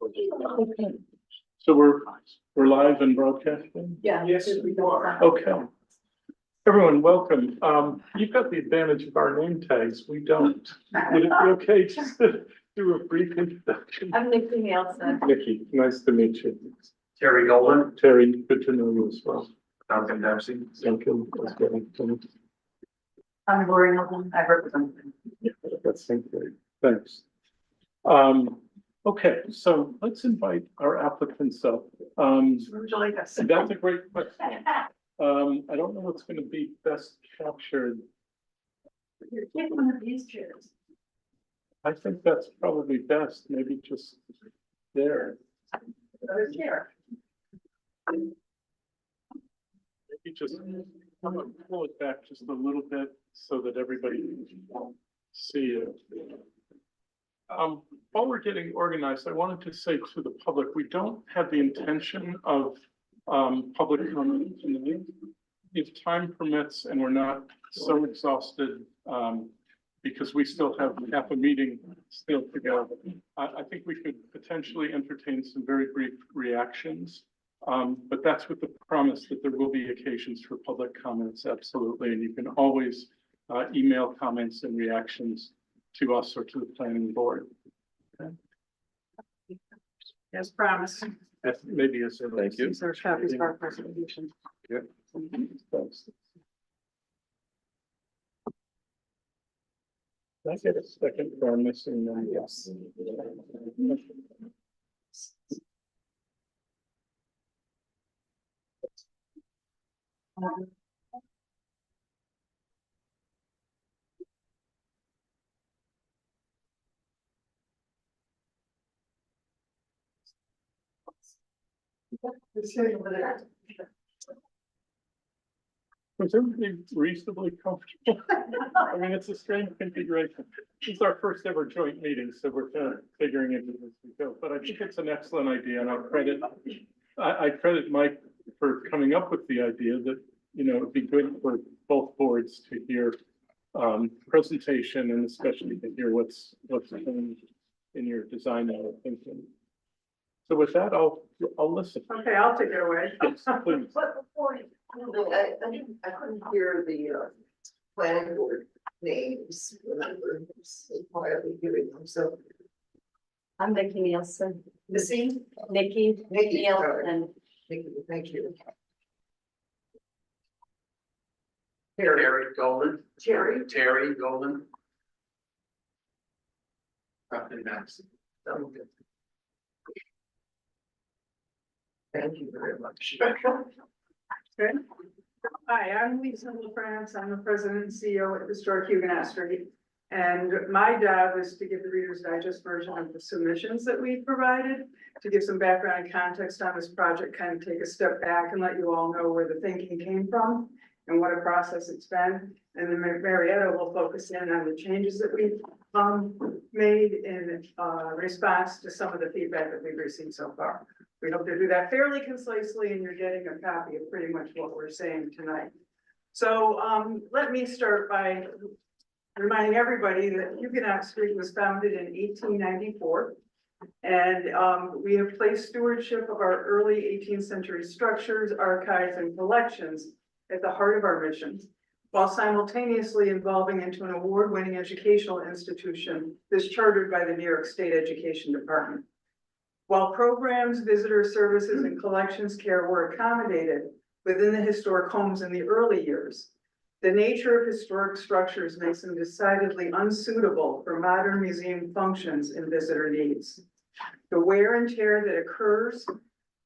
Okay. So we're live and broadcasting? Yeah. Yes, we are. Okay. Everyone, welcome. You've got the advantage of our name tags. We don't. Would it be okay just to do a brief introduction? I'm Nikki Nielsen. Nikki, nice to meet you. Terry Golden, Terry, good to know you as well. Duncan Dempsey. Duncan, as well. I'm Lori Nielsen. I represent them. Yeah, that's great. Thanks. Okay, so let's invite our applicants up. Would you like us? That's a great question. I don't know what's going to be best captured. Take one of these chairs. I think that's probably best, maybe just there. Another chair. Maybe just pull it back just a little bit so that everybody can see it. While we're getting organized, I wanted to say to the public, we don't have the intention of public comment tonight. If time permits and we're not so exhausted, because we still have half a meeting still to go, I think we could potentially entertain some very brief reactions. But that's with the promise that there will be occasions for public comments, absolutely. And you can always email comments and reactions to us or to the planning board. Okay. As promised. Maybe as a thank you. These are copies of our presentation. Yeah. Thanks. Can I get a second for our missing one? Yes. Was everybody reasonably comfortable? I mean, it's a strange configuration. This is our first ever joint meeting, so we're kind of figuring it as we go. But I think it's an excellent idea, and I credit Mike for coming up with the idea that, you know, it'd be good for both boards to hear presentation and especially to hear what's in your design and thinking. So with that, I'll listen. Okay, I'll take it away. Yes, please. But before you, I couldn't hear the planning board names when I was quietly hearing them, so. I'm Nikki Nielsen. Missy? Nikki Nielsen. Thank you. Terry Golden. Terry, Golden. Duncan Dempsey. thank you very much. Okay. Hi, I'm Lisa LaFrance. I'm the president and CEO at Historic Huguenot Street. And my job is to give the Reader's Digest version of the submissions that we provided, to give some background and context on this project, kind of take a step back and let you all know where the thinking came from and what a process it's been. And then Marietta will focus in on the changes that we've made in response to some of the feedback that we've received so far. We hope to do that fairly concisely, and you're getting a copy of pretty much what we're saying tonight. So let me start by reminding everybody that Huguenot Street was founded in 1894. And we have placed stewardship of our early 18th century structures, archives, and collections at the heart of our mission, while simultaneously evolving into an award-winning educational institution that's chartered by the New York State Education Department. While programs, visitor services, and collections care were accommodated within the historic homes in the early years, the nature of historic structures makes them decidedly unsuitable for modern museum functions and visitor needs. The wear and tear that occurs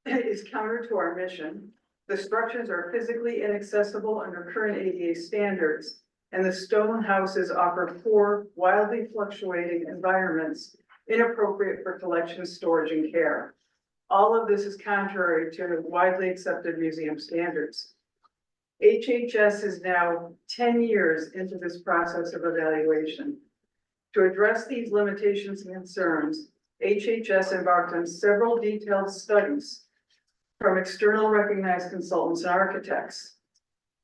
is counter to our mission. The structures are physically inaccessible under current ADA standards, and the stone houses offer poor, wildly fluctuating environments inappropriate for collection, storage, and care. All of this is contrary to widely accepted museum standards. HHS is now 10 years into this process of evaluation. To address these limitations and concerns, HHS embarked on several detailed studies from external recognized consultants and architects.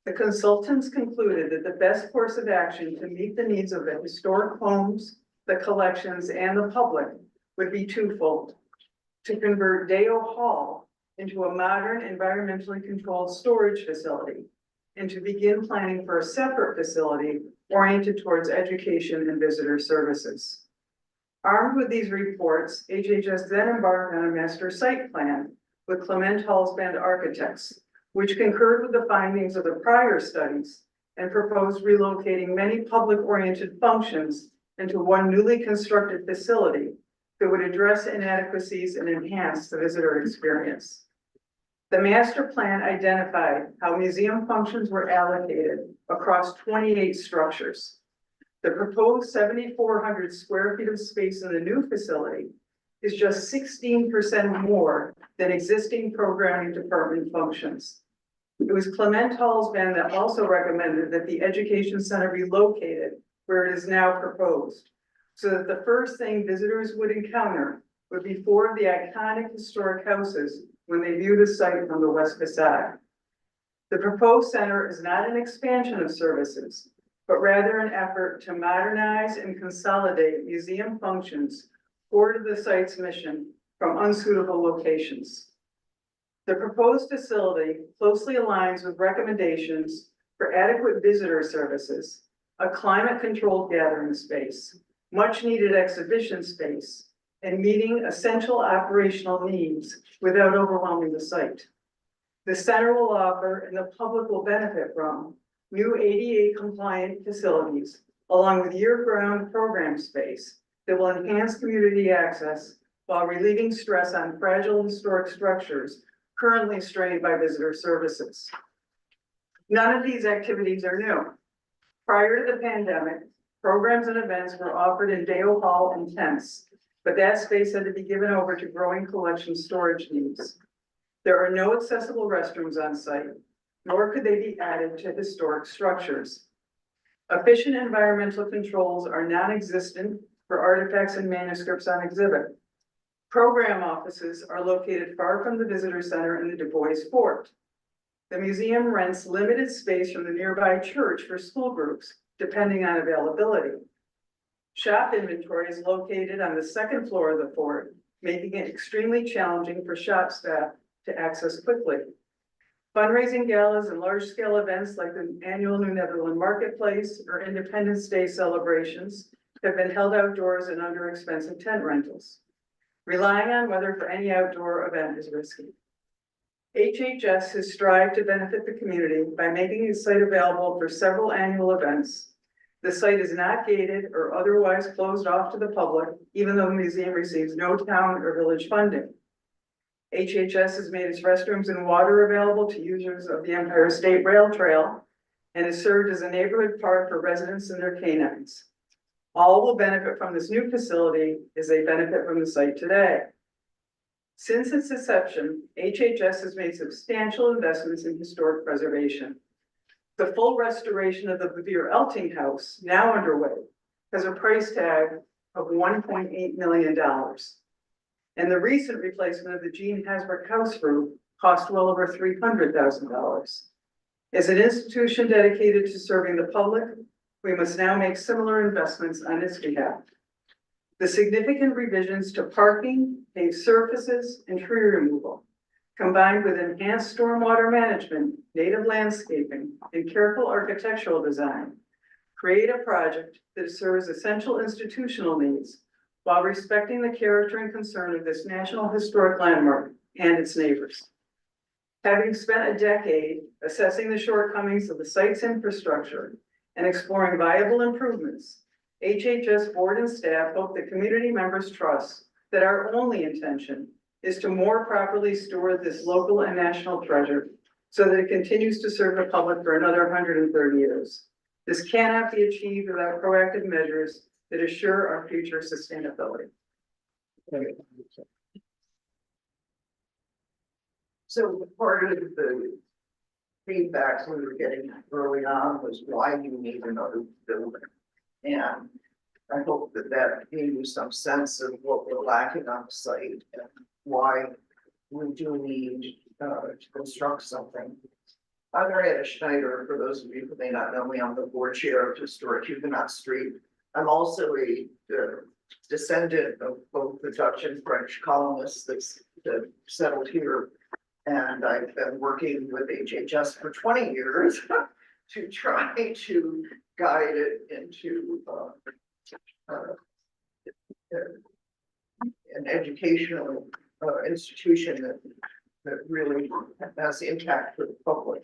The consultants concluded that the best course of action to meet the needs of the historic homes, the collections, and the public would be twofold. to convert Dale Hall into a modern environmentally controlled storage facility and to begin planning for a separate facility oriented towards education and visitor services. Armed with these reports, HHS then embarked on a master site plan with Clement Hallsband Architects, which concurred with the findings of the prior studies and proposed relocating many public-oriented functions into one newly constructed facility that would address inadequacies and enhance the visitor experience. The master plan identified how museum functions were allocated across 28 structures. The proposed 7,400 square feet of space in the new facility is just 16% more than existing programming department functions. It was Clement Hallsband that also recommended that the education center be located where it is now proposed, so that the first thing visitors would encounter would be four of the iconic historic houses when they view the site from the west facade. The proposed center is not an expansion of services, but rather an effort to modernize and consolidate museum functions core to the site's mission from unsuitable locations. The proposed facility closely aligns with recommendations for adequate visitor services, a climate-controlled gathering space, much-needed exhibition space, and meeting essential operational needs without overwhelming the site. The center will offer, and the public will benefit from, new ADA compliant facilities, along with year-round program space that will enhance community access while relieving stress on fragile historic structures currently strained by visitor services. None of these activities are new. Prior to the pandemic, programs and events were offered in Dale Hall and tents, but that space had to be given over to growing collection storage needs. There are no accessible restrooms on site, nor could they be added to historic structures. Efficient environmental controls are non-existent for artifacts and manuscripts on exhibit. Program offices are located far from the visitor center in the Du Bois Fort. The museum rents limited space from the nearby church for school groups, depending on availability. Shop inventory is located on the second floor of the fort, making it extremely challenging for shop staff to access quickly. Fundraising galas and large-scale events like the annual New Netherland Marketplace or Independence Day celebrations have been held outdoors and under expensive tent rentals. Relying on weather for any outdoor event is risky. HHS has strived to benefit the community by making the site available for several annual events. The site is not gated or otherwise closed off to the public, even though the museum receives no town or village funding. HHS has made its restrooms and water available to users of the Empire State Rail Trail and has served as a neighborhood park for residents and their canines. All will benefit from this new facility as they benefit from the site today. Since its inception, HHS has made substantial investments in historic preservation. The full restoration of the Bevere Elting House, now underway, has a price tag of $1.8 million. And the recent replacement of the Gene Hasbrook House roof cost well over $300,000. As an institution dedicated to serving the public, we must now make similar investments on its behalf. The significant revisions to parking, paved surfaces, and tree removal, combined with enhanced stormwater management, native landscaping, and careful architectural design, create a project that serves essential institutional needs while respecting the character and concern of this national historic landmark and its neighbors. Having spent a decade assessing the shortcomings of the site's infrastructure and exploring viable improvements, HHS board and staff hope that community members trust that our only intention is to more properly steward this local and national treasure so that it continues to serve the public for another 130 years. This cannot be achieved without proactive measures that assure our future sustainability. So part of the feedback we were getting early on was why you need another building. And I hope that that gave you some sense of what we're lacking on the site and why we do need to construct something. I'm Marietta Schneider. For those of you who may not know me, I'm the board chair of Historic Huguenot Street. I'm also a descendant of both the Dutch and French colonists that settled here. And I've been working with HHS for 20 years to try to guide it into an educational institution that really has impact for the public.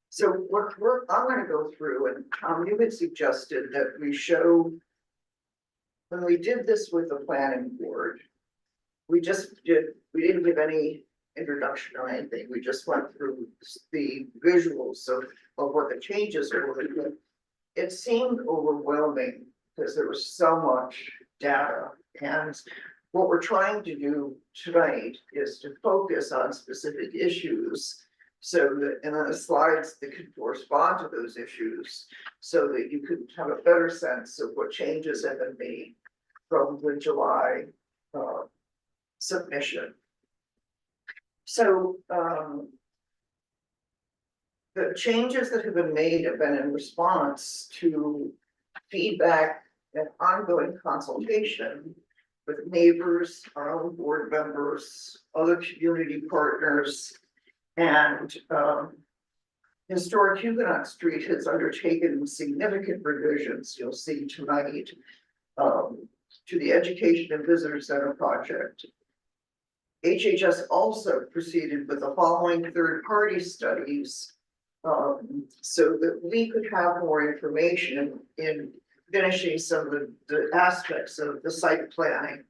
So I'm gonna go through, and Tom, you had suggested that we show, when we did this with the planning board, we didn't give any introduction or anything, we just went through the visuals of what the changes were. It seemed overwhelming because there was so much data, and what we're trying to do tonight is to focus on specific issues so that, and then the slides that could correspond to those issues, so that you could have a better sense of what changes have been made from the July submission. So the changes that have been made have been in response to feedback and ongoing consultation with neighbors, our own board members, other community partners, and Historic Huguenot Street has undertaken significant revisions, you'll see tonight, to the Education and Visitor Center project. HHS also proceeded with the following third-party studies so that we could have more information in finishing some of the aspects of the site planning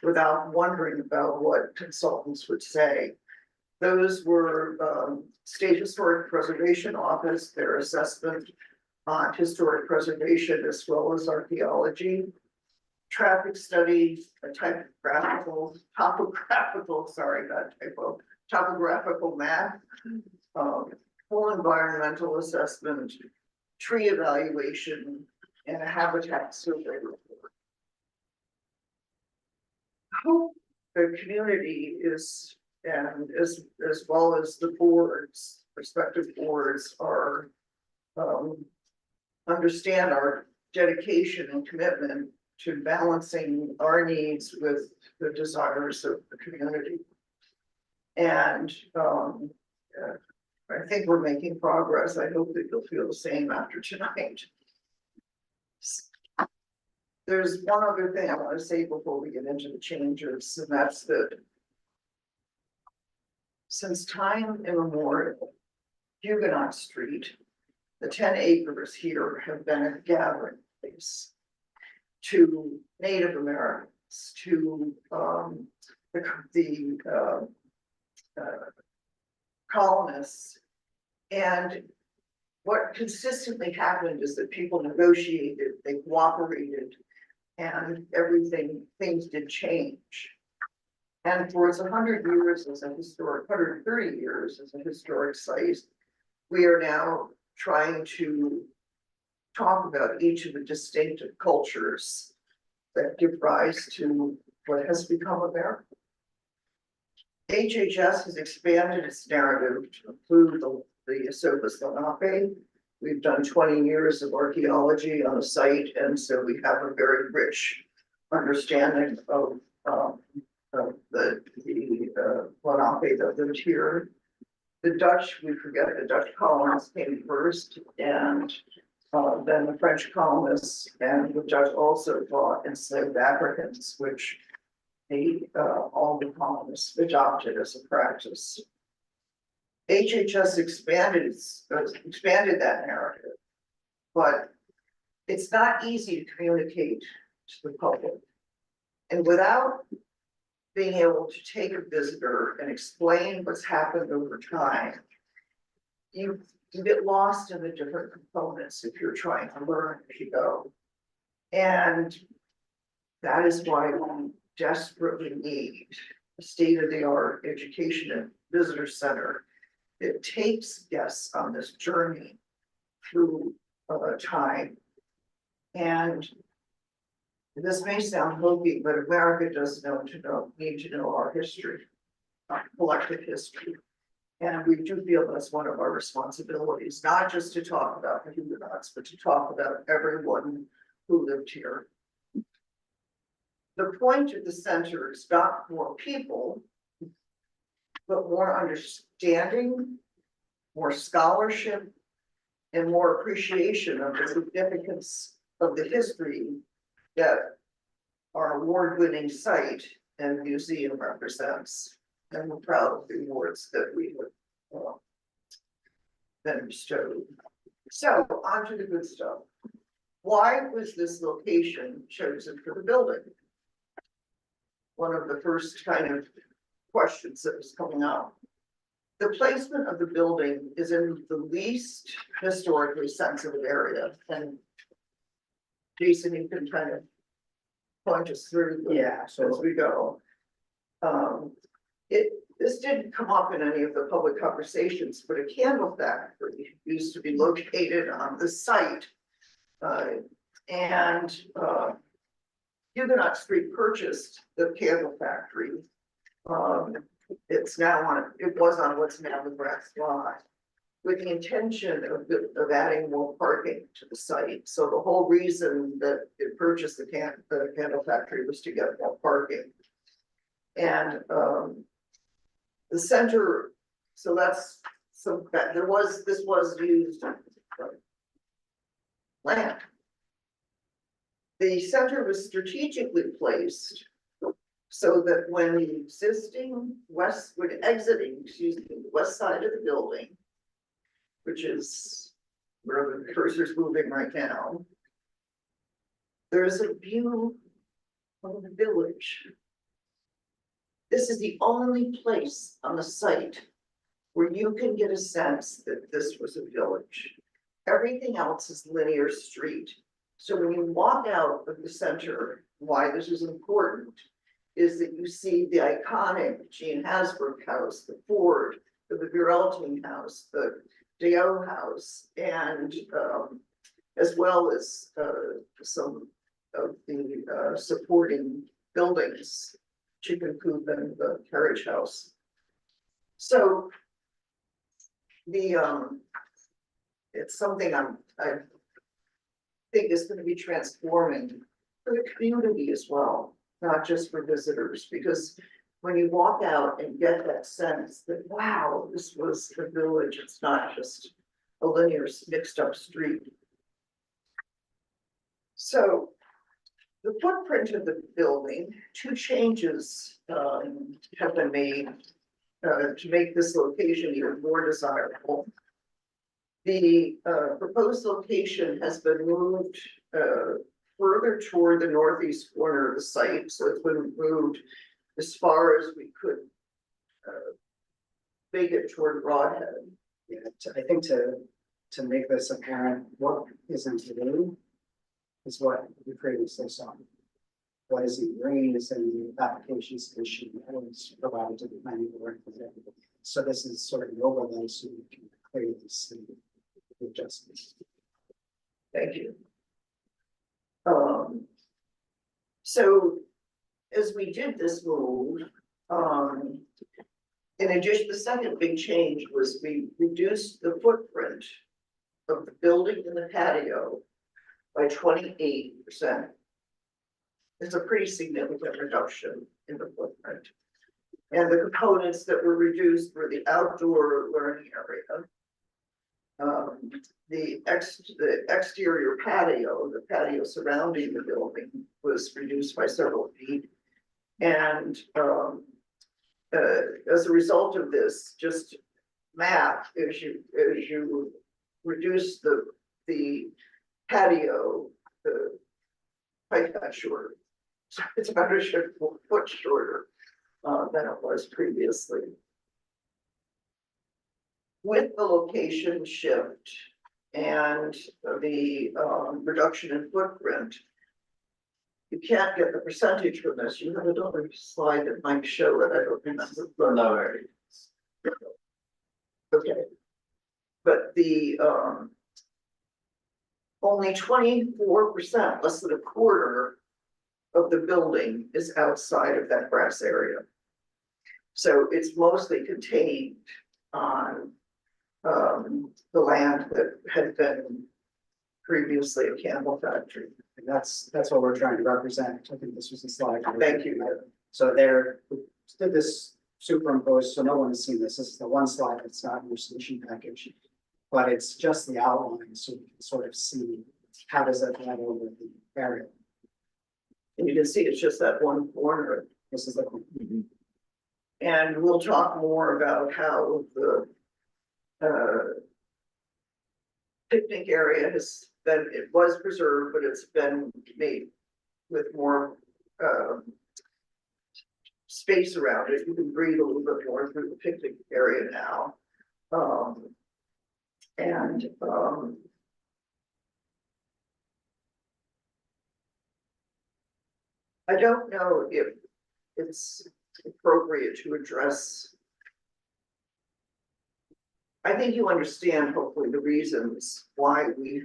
without wondering about what consultants would say. Those were State Historic Preservation Office, their assessment on historic preservation as well as archaeology, traffic study, a topographical map, full environmental assessment, tree evaluation, and a habitat survey report. I hope the community is, and as well as the boards, respective boards are understand our dedication and commitment to balancing our needs with the desires of the community. And I think we're making progress. I hope that you'll feel the same after tonight. There's one other thing I want to say before we get into the changes, and that's that since time immemorial, Huguenot Street, the 10 acres here have been a gathering place to Native Americans, to the colonists. And what consistently happened is that people negotiated, they cooperated, and things did change. And for its 100 years as a historic, 130 years as a historic site, we are now trying to talk about each of the distinctive cultures that give rise to what has become America. HHS has expanded its narrative to include the Esopus Lenape. We've done 20 years of archaeology on the site, and so we have a very rich understanding of the Lenape that lived here. The Dutch, we forget the Dutch colonists came first, and then the French colonists, and the Dutch also brought enslaved Africans, which all the colonists adopted as a practice. HHS expanded that narrative, but it's not easy to communicate to the public. And without being able to take a visitor and explain what's happened over time, you get lost in the different components if you're trying to learn as you go. And that is why we desperately need a state-of-the-art education and visitor center that takes guests on this journey through time. And this may sound hokey, but America does need to know our history, our collective history. And we do feel that's one of our responsibilities, not just to talk about the Huguenots, but to talk about everyone who lived here. the point of the center is not more people, but more understanding, more scholarship, and more appreciation of the significance of the history that our award-winning site and museum represents. And we're proud of the awards that we have been bestowed. So on to the good stuff. Why was this location chosen for the building? One of the first kind of questions that was coming up. The placement of the building is in the least historically sensitive area, and Jason, you can kind of point us through as we go. This didn't come up in any of the public conversations, but a candle factory used to be located on the site. Huguenot Street purchased the candle factory. It was on what's now the grass lot, with the intention of adding more parking to the site. So the whole reason that it purchased the candle factory was to get more parking. And the center, so that's some, this was used land. The center was strategically placed so that when the existing exiting the west side of the building, which is where the cursor's moving right now, there's a view of the village. This is the only place on the site where you can get a sense that this was a village. Everything else is linear street. So when you walk out of the center, why this is important is that you see the iconic Jean Hasbrook house, the Ford, the Virelting house, the Deo house, and as well as some of the supporting buildings, Chicken Coop and the Carriage House. So the it's something I think is going to be transforming for the community as well, not just for visitors, because when you walk out and get that sense that, wow, this was a village, it's not just a linear mixed up street. So the footprint of the building, 2 changes have been made to make this location even more desirable. The proposed location has been moved further toward the northeast corner of the site, so it's been moved as far as we could make it toward Broadhead. Yeah, I think to make this apparent, what isn't new is what we previously saw. What is in green is in the application submission that was provided to the planning board. So this is sort of an overlay so we can clearly see the adjustments. Thank you. So as we did this move, in addition, the second big change was we reduced the footprint of the building and the patio by 28%. It's a pretty significant reduction in the footprint. And the components that were reduced were the outdoor learning area, the exterior patio, the patio surrounding the building was reduced by several feet. And as a result of this, just math, as you reduce the patio, the height got shorter. So it's about a foot shorter than it was previously. With the location shift and the reduction in footprint, you can't get the percentage from this. You have another slide that might show it. I don't remember. No worries. Okay. But the only 24%, less than a quarter of the building is outside of that grass area. So it's mostly contained on the land that had been previously a candle factory. And that's what we're trying to represent. I think this was the slide. Thank you. So there, we did this superimposed, so no one has seen this. This is the one slide that's not in your submission package. But it's just the outline, so you can sort of see how does that blend over the area. And you can see it's just that one corner. This is the, And we'll talk more about how the picnic area has been, it was preserved, but it's been made with more space around it. You can breathe a little bit more through the picnic area now. I don't know if it's appropriate to address. I think you understand hopefully the reasons why we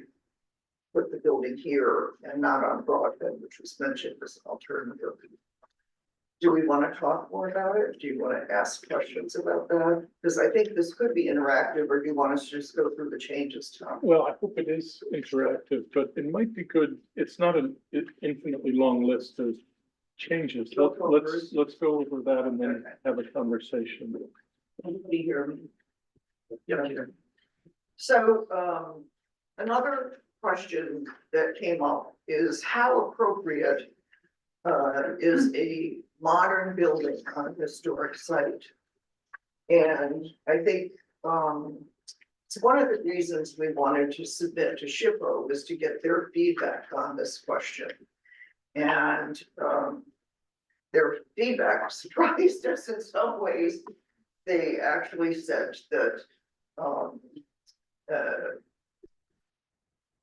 put the building here and not on Broadbent, which was mentioned as an alternative. Do we want to talk more about it? Do you want to ask questions about that? Because I think this could be interactive, or do you want us to just go through the changes, Tom? Well, I hope it is interactive, but it might be good. It's not an infinitely long list of changes. Let's go over that and then have a conversation. Anybody hear me? Yeah. So, another question that came up is how appropriate is a modern building on a historic site? And I think, it's one of the reasons we wanted to submit to SHPO was to get their feedback on this question. And, their feedback surprised us in some ways. They actually said that,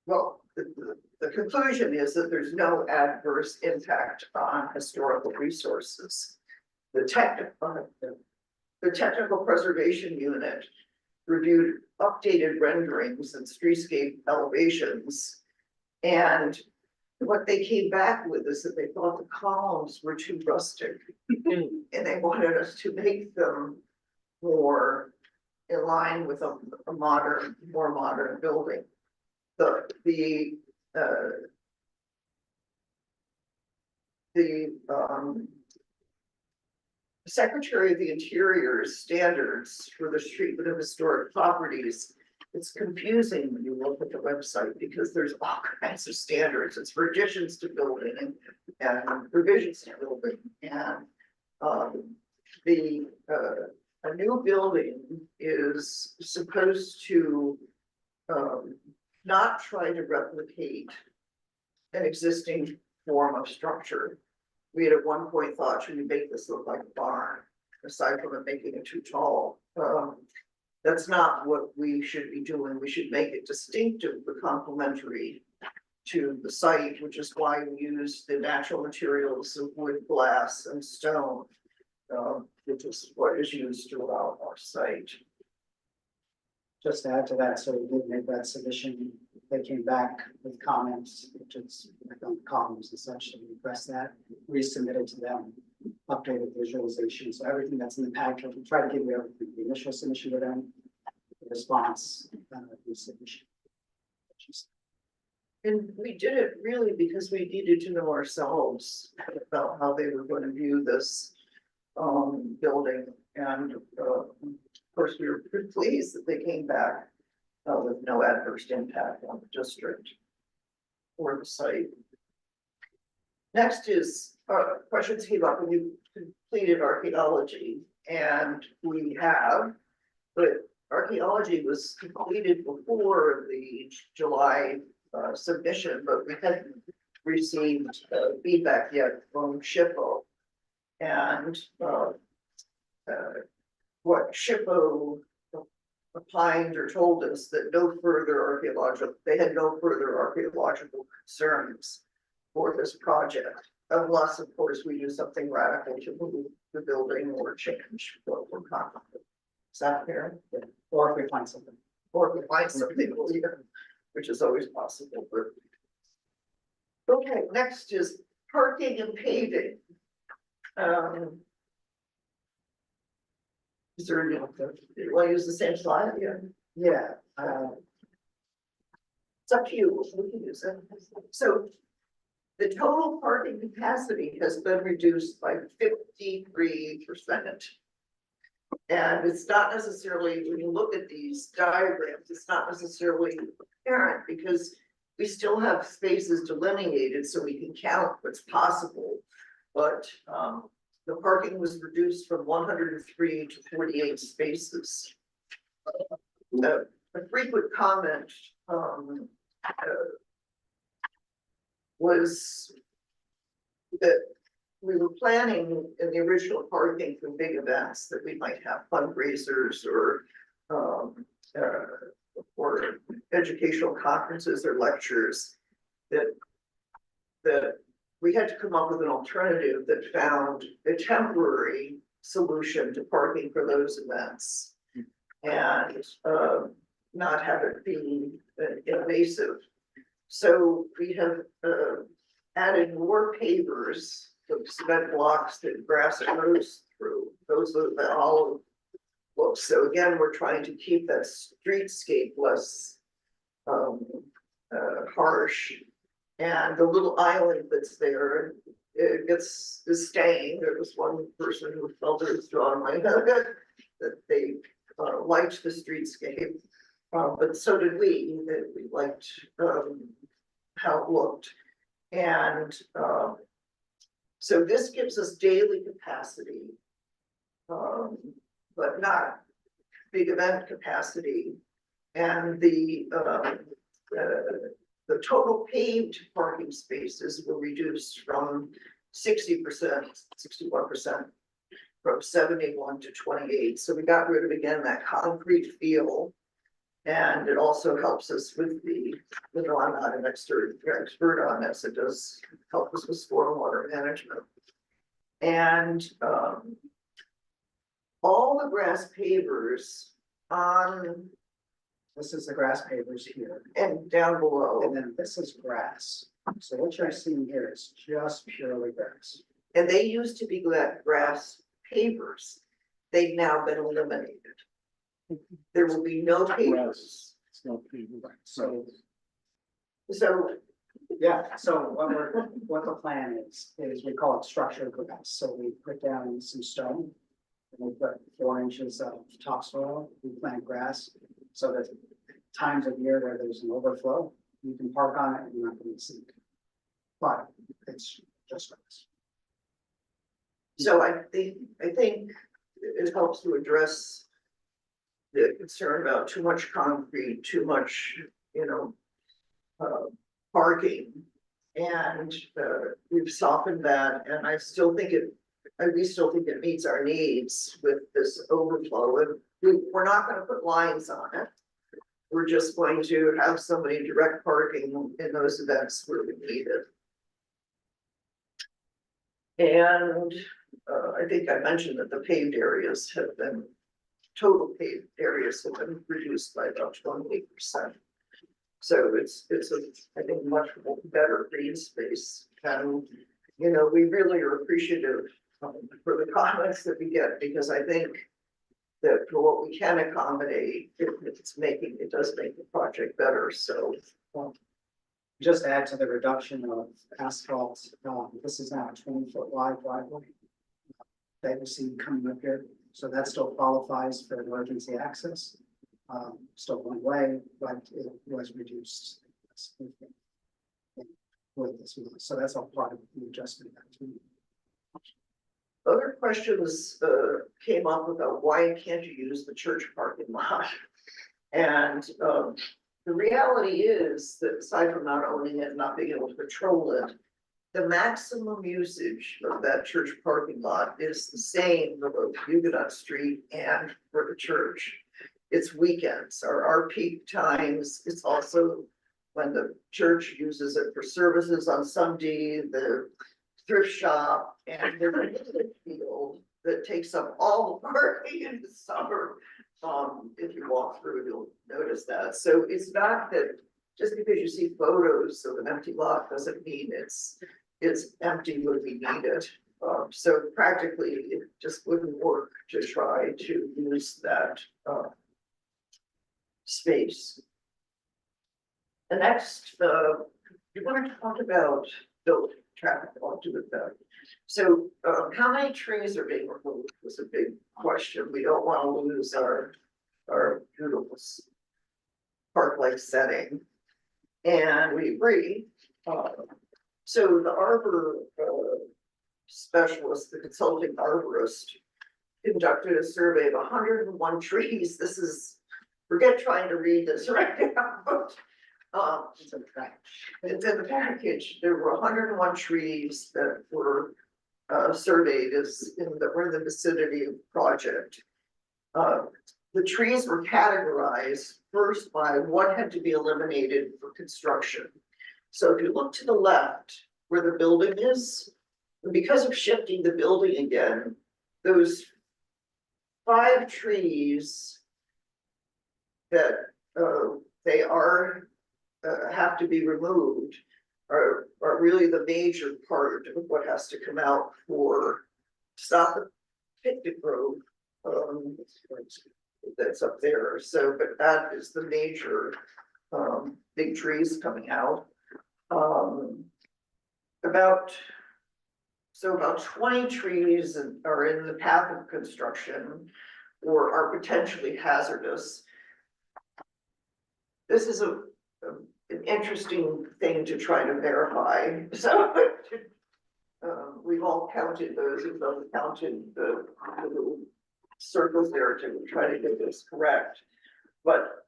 well, the conclusion is that there's no adverse impact on historical resources. The technical preservation unit reviewed updated renderings and streetscape elevations. And what they came back with is that they thought the columns were too rustic. And they wanted us to make them more in line with a modern, more modern building. The Secretary of the Interior's standards for the treatment of historic properties, it's confusing when you look at the website because there's all kinds of standards. It's for additions to building and revisions to building. And a new building is supposed to not try to replicate an existing form of structure. We had at one point thought, should we make this look like a barn, aside from it making it too tall? That's not what we should be doing. We should make it distinctive but complementary to the site, which is why we use the natural materials of wood, glass, and stone, which is what is used throughout our site. just to add to that, so we did make that submission. They came back with comments, which is like on the columns and such, and we pressed that, resubmitted to them, updated visualization. So everything that's in the package, we try to give you everything, the initial submission to them, the response, the submission. And we did it really because we needed to know ourselves about how they were going to view this building. And of course, we were pretty pleased that they came back with no adverse impact on the district or the site. Next is questions came up when you completed archaeology, and we have, but archaeology was completed before the July submission, but we hadn't received feedback yet from SHPO. And what SHPO opined or told us that they had no further archaeological concerns for this project, unless of course we do something radical to move the building or change what we're contemplating. Is that fair? Yeah. Or if we find something. Or if we find something, which is always possible. But okay, next is parking and paving. Is there do you want to use the same slide? Yeah. Yeah. It's up to you, we can use it. So the total parking capacity has been reduced by 53%. And it's not necessarily, when you look at these diagrams, it's not necessarily apparent because we still have spaces delineated so we can count what's possible. But the parking was reduced from 103 to 48 spaces. A frequent comment was that we were planning in the original parking for big events that we might have fundraisers or educational conferences or lectures that we had to come up with an alternative that found a temporary solution to parking for those events and not have it be invasive. So we have added more pavers, the cement blocks that grass grows through. Those are the olive looks. So again, we're trying to keep that streetscape less harsh. And the little island that's there, is staying. There was one person who felt it was drawing my head that they liked the streetscape. But so did we, that we liked how it looked. And so this gives us daily capacity, but not big event capacity. And the total paved parking spaces were reduced from 60%, 61%, from 71 to 28. So we got rid of, again, that concrete feel. And it also helps us with the, I'm not an expert on this, it does help us with stormwater management. And all the grass pavers on This is the grass pavers here, and down below, and then this is grass. So what you're seeing here is just purely grass. and they used to be that grass pavers. They've now been eliminated. There will be no pavers. It's not paved. So, So yeah, so what the plan is we call it structured grass. So we put down some stone. And we put 4 inches of topsoil, we plant grass, so that times of year where there's an overflow, you can park on it and you're not going to sink. But it's just grass. So I think it helps to address the concern about too much concrete, too much, parking. And we've softened that, and we still think it meets our needs with this overflow. And we're not gonna put lines on it. We're just going to have somebody direct parking in those events where we need it. And I think I mentioned that the paved areas have been, total paved areas have been reduced by about 28%. So it's I think much better green space. And, we really are appreciative for the comments that we get, because I think that for what we can accommodate, it does make the project better. So Just add to the reduction of asphalt, this is now a 20-foot wide driveway that you see coming up here. So that still qualifies for emergency access. Still one way, but it was reduced. With this one. So that's all part of the adjustment. other questions came up about why can't you use the church parking lot? And the reality is that aside from not owning it, not being able to control it, the maximum usage of that church parking lot is the same for both Huguenot Street and for the church. It's weekends or our peak times. It's also when the church uses it for services on Sunday, the thrift shop, and there's a picnic field that takes up all the parking in the summer. If you walk through, you'll notice that. So it's not that just because you see photos of an empty lot doesn't mean it's empty when we need it. So practically, it just wouldn't work to try to use that space. The next, you want to talk about building traffic, I'll do it that. So, how many trees are being removed was a big question. We don't want to lose our beautiful park-like setting. And we agree. So the arbor, specialist, the consulting arborist, conducted a survey of 101 trees. This is, forget trying to read this right now. It's in the package. There were 101 trees that were surveyed as were in the vicinity of the project. The trees were categorized first by what had to be eliminated for construction. So if you look to the left where the building is, because of shifting the building again, those 5 trees that they are have to be removed are really the major part of what has to come out for stop the picnic grove that's up there. So, but that is the major big trees coming out. About 20 trees are in the path of construction or are potentially hazardous. This is an interesting thing to try to verify. So we've all counted those, we've all counted the little circles there to try to get this correct. But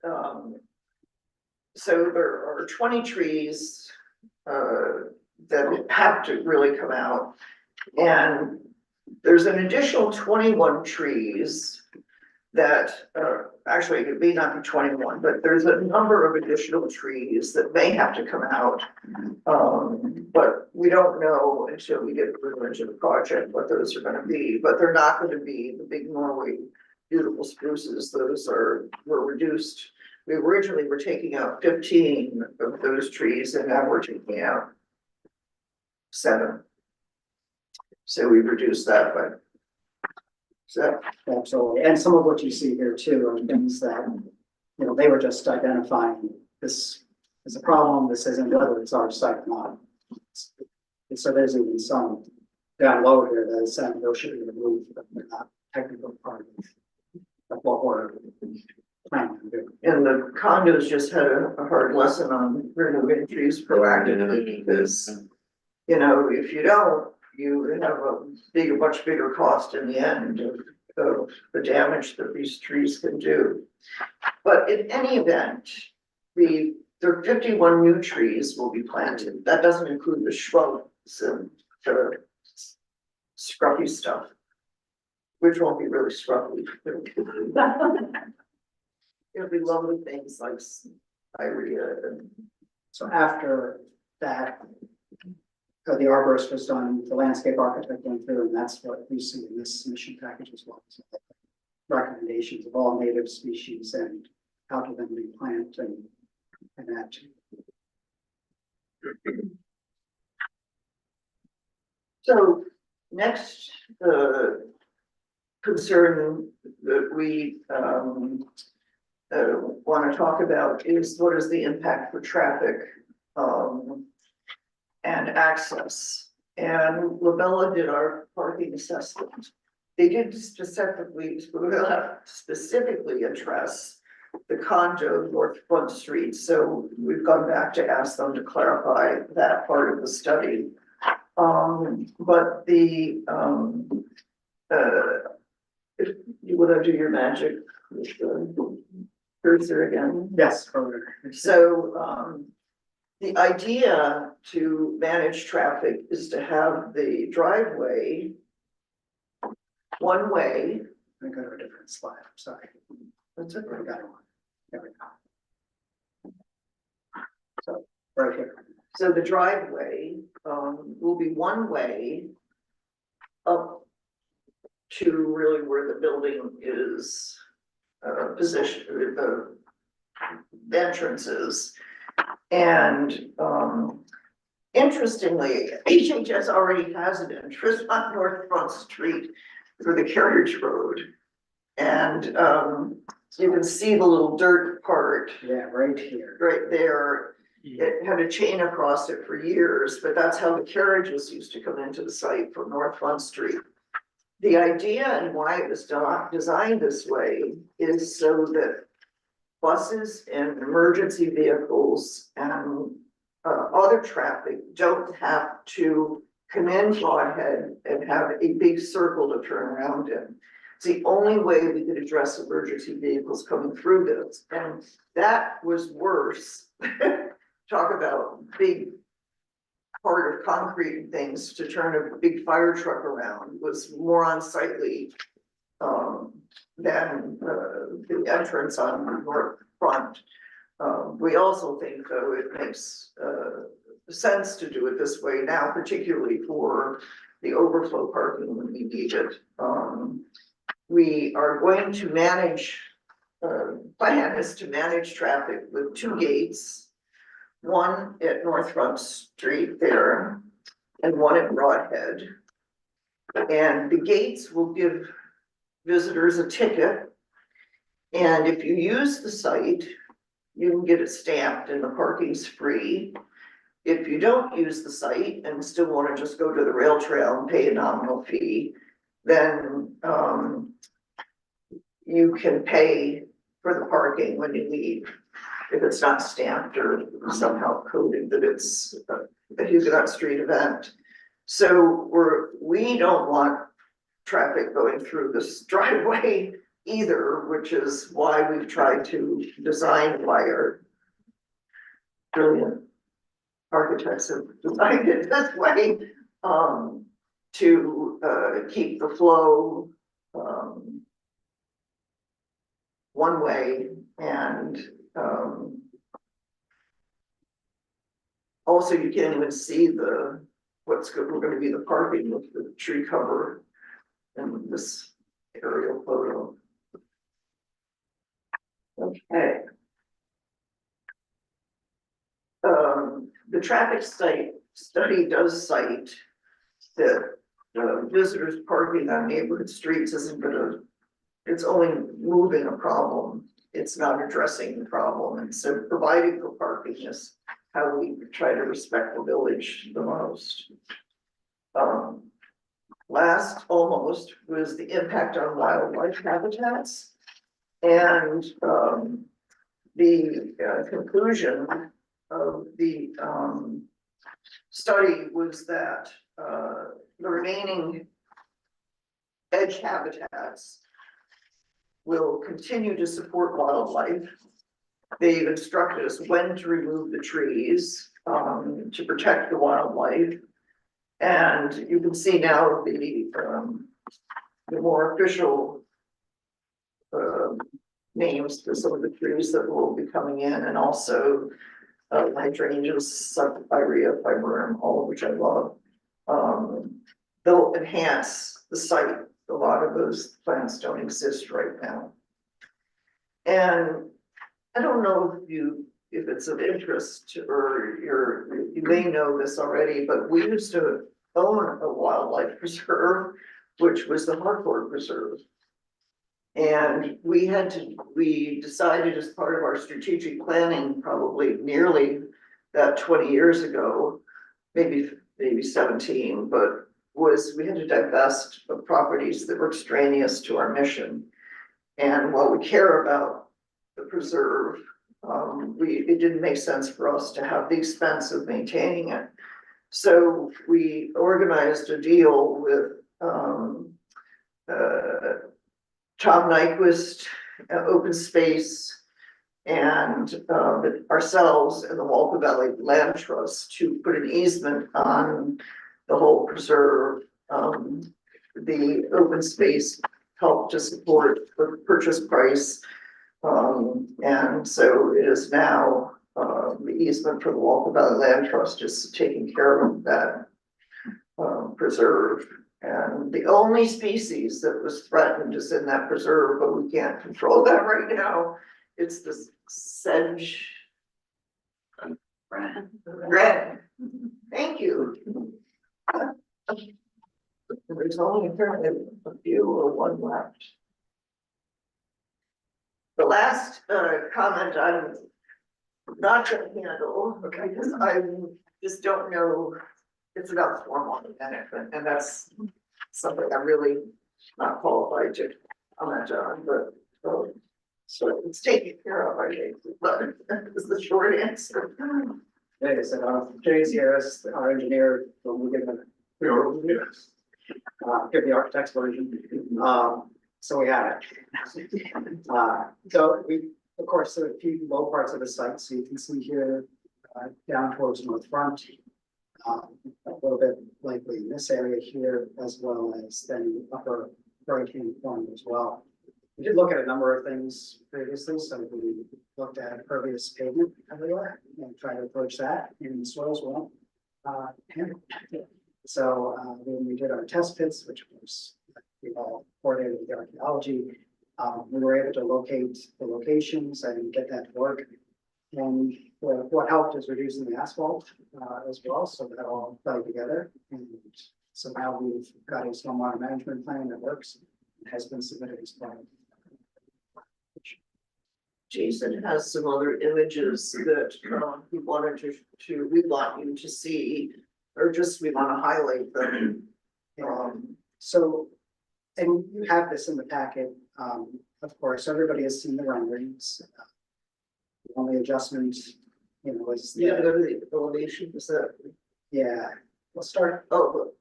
so there are 20 trees that have to really come out. And there's an additional 21 trees that actually it may not be 21, but there's a number of additional trees that may have to come out. But we don't know until we get further into the project what those are going to be, but they're not going to be the big Norway beautiful spruces. Those were reduced. We originally were taking out 15 of those trees and now we're taking out 7. So we reduced that by. So Absolutely, and some of what you see here too are things that, you know, they were just identifying this as a problem, this isn't whether it's our site or not. And so there's even some down low here that is saying those should be removed, but they're not technical part of what we're planning to do. And the condos just had a hard lesson on removing trees proactively because, you know, if you don't, you have a much bigger cost in the end of the damage that these trees can do. But in any event, there are 51 new trees will be planted. That doesn't include the shrubs and the scruffy stuff, which won't be really scruffy. It'll be lovely things like iria and. So after that, the arborist was done, the landscape architect went through, and that's what we see in this submission package as well. So recommendations of all native species and how to then replant and add to. So next concern that we want to talk about is what is the impact for traffic and access. And Labella did our parking assessment. They did specifically address the condo North Front Street. So we've gone back to ask them to clarify that part of the study. But the if you want to do your magic with the cursor again. Yes. So the idea to manage traffic is to have the driveway one way. I go to a different slide, I'm sorry. That's okay. I got it. There we go. So right here. So the driveway will be one way up to really where the building is positioned, the entrance is. And interestingly, HHS already has an entrance on North Front Street for the carriage road. And you can see the little dirt part. Yeah, right here. Right there. it had a chain across it for years, but that's how the carriages used to come into the site from North Front Street. The idea and why it was designed this way is so that buses and emergency vehicles and other traffic don't have to come in Broadhead and have a big circle to turn around in. It's the only way we could address emergency vehicles coming through this, and that was worse. Talk about big part of concrete and things to turn a big fire truck around was more unsightly than the entrance on the north front. We also think, though, it makes sense to do it this way now, particularly for the overflow parking when we need it. We are going to manage, plan is to manage traffic with 2 gates. One at North Front Street there, and one at Broadhead. And the gates will give visitors a ticket. And if you use the site, you can get it stamped and the parking's free. If you don't use the site and still want to just go to the rail trail and pay a nominal fee, then you can pay for the parking when you leave. If it's not stamped or somehow coded that it's a Huguenot Street event. So we don't want traffic going through this driveway either, which is why we've tried to design why our brilliant architects have designed it this way, to keep the flow one way, and also you can't even see what's good, we're gonna be the parking with the tree cover in this aerial photo. Okay. The traffic study does cite that visitors parking on neighborhood streets isn't gonna, it's only moving a problem. It's not addressing the problem, and so providing for parking is how we try to respect the village the most. Last almost was the impact on wildlife habitats, and the conclusion of the study was that the remaining edge habitats will continue to support wildlife. They've instructed us when to remove the trees to protect the wildlife. And you can see now the more official names for some of the trees that will be coming in, and also hydrangeas, Cypheria, Viburnum, all of which I love. They'll enhance the site. A lot of those plants don't exist right now. And I don't know if it's of interest, or you may know this already, but we used to own a wildlife preserve, which was the Harcourt Preserve. And we decided as part of our strategic planning, probably nearly that 20 years ago, maybe 17, but we had to divest of properties that were extraneous to our mission. And while we care about the preserve, it didn't make sense for us to have the expense of maintaining it. So we organized a deal with Tom Nyquist, Open Space, and ourselves and the Walker Valley Land Trust to put an easement on the whole preserve. The open space helped to support the purchase price. And so it is now the easement for the Walker Valley Land Trust is taking care of that preserve. And the only species that was threatened is in that preserve, but we can't control that right now. It's the sedge. Red. Thank you. There's only apparently a few or one left. The last comment I'm not gonna handle, Okay. because I just don't know. It's about stormwater management, and that's something I'm really not qualified to comment on, but. So it's taken care of, I think, but is the short answer. Like I said, Jay's here as our engineer, so we'll give him, give the architect's version. So we have it. So we, of course, there are a few low parts of the site, so you can see here, down towards North Front. A little bit likely in this area here, as well as then the upper right-hand corner as well. We did look at a number of things previously, so we looked at pervious pavement everywhere and tried to approach that in the soils well. So when we did our test pits, which was we all coordinated with the archaeology, we were able to locate the locations and get that to work. And what helped is reducing the asphalt as well, so that all fell together. And so now we've got a stormwater management plan that works, and has been submitted as part of. Jason has some other images that he wanted we want you to see, or just we want to highlight them. So, and you have this in the packet, of course, everybody has seen the renderings. The only adjustment, is. Yeah, go to the elevation, is that, Yeah, we'll start, oh,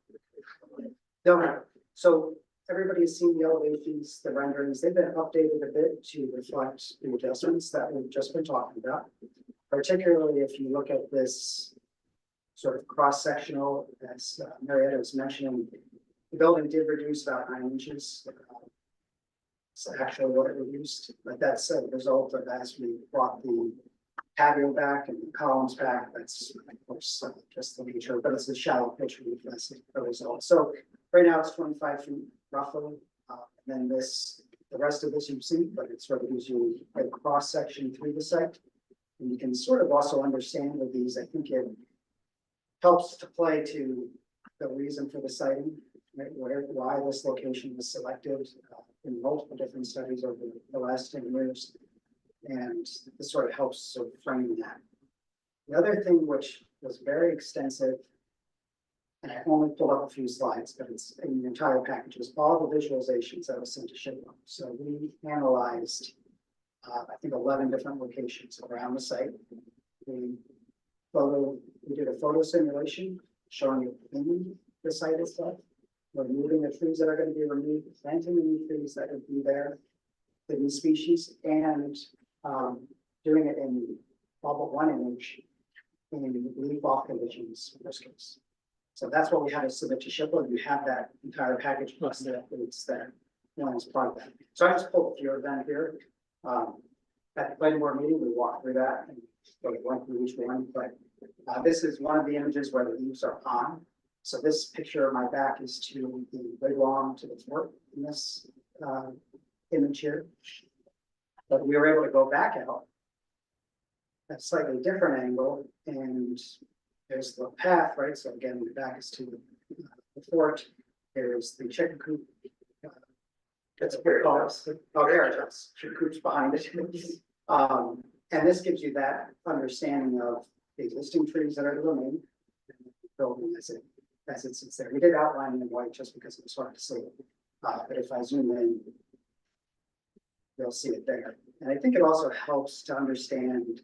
no, so everybody has seen the elevations, the renderings, they've been updated a bit to reflect the adjustments that we've just been talking about. Particularly if you look at this sort of cross-sectional, as Marietta was mentioning, the building did reduce about 9 inches. It's actually what it reduced, but that's a result of as we brought the patio back and the columns back. That's of course just the nature, but it's a shallow pitch roof. That's the result. So right now it's 25 feet roughly. And then the rest of this you've seen, but it sort of gives you a cross section through the site. And you can sort of also understand with these, I think it helps to play to the reason for the siting, right? Why this location was selected in multiple different studies over the last 10 years. And this sort of helps sort of frame that. The other thing which was very extensive, and I only pulled up a few slides, but it's in the entire package, is all the visualizations that was sent to SHPO. So we analyzed, I think 11 different locations around the site. We did a photo simulation showing it in the site itself. Removing the trees that are going to be removed, planting the new trees that would be there, the new species, and doing it in all but one image in leaf off conditions in this case. So that's what we had to submit to SHPO. You have that entire package plus the updates that one is part of that. So I just pulled a few of them here. At the planning board meeting, we walked through that and went through each one, but this is one of the images where the leaves are on. So this picture of my back is to the wigwam to the fort in this image here. But we were able to go back out at a slightly different angle, and there's the path, right? So again, the back is to the fort. There's the chicken coop. That's very close. Oh, there it is. Chicken coop's behind it. And this gives you that understanding of the existing trees that are to remain, and the building as it sits there. We did outline in white just because it was hard to see. But if I zoom in, you'll see it there. And I think it also helps to understand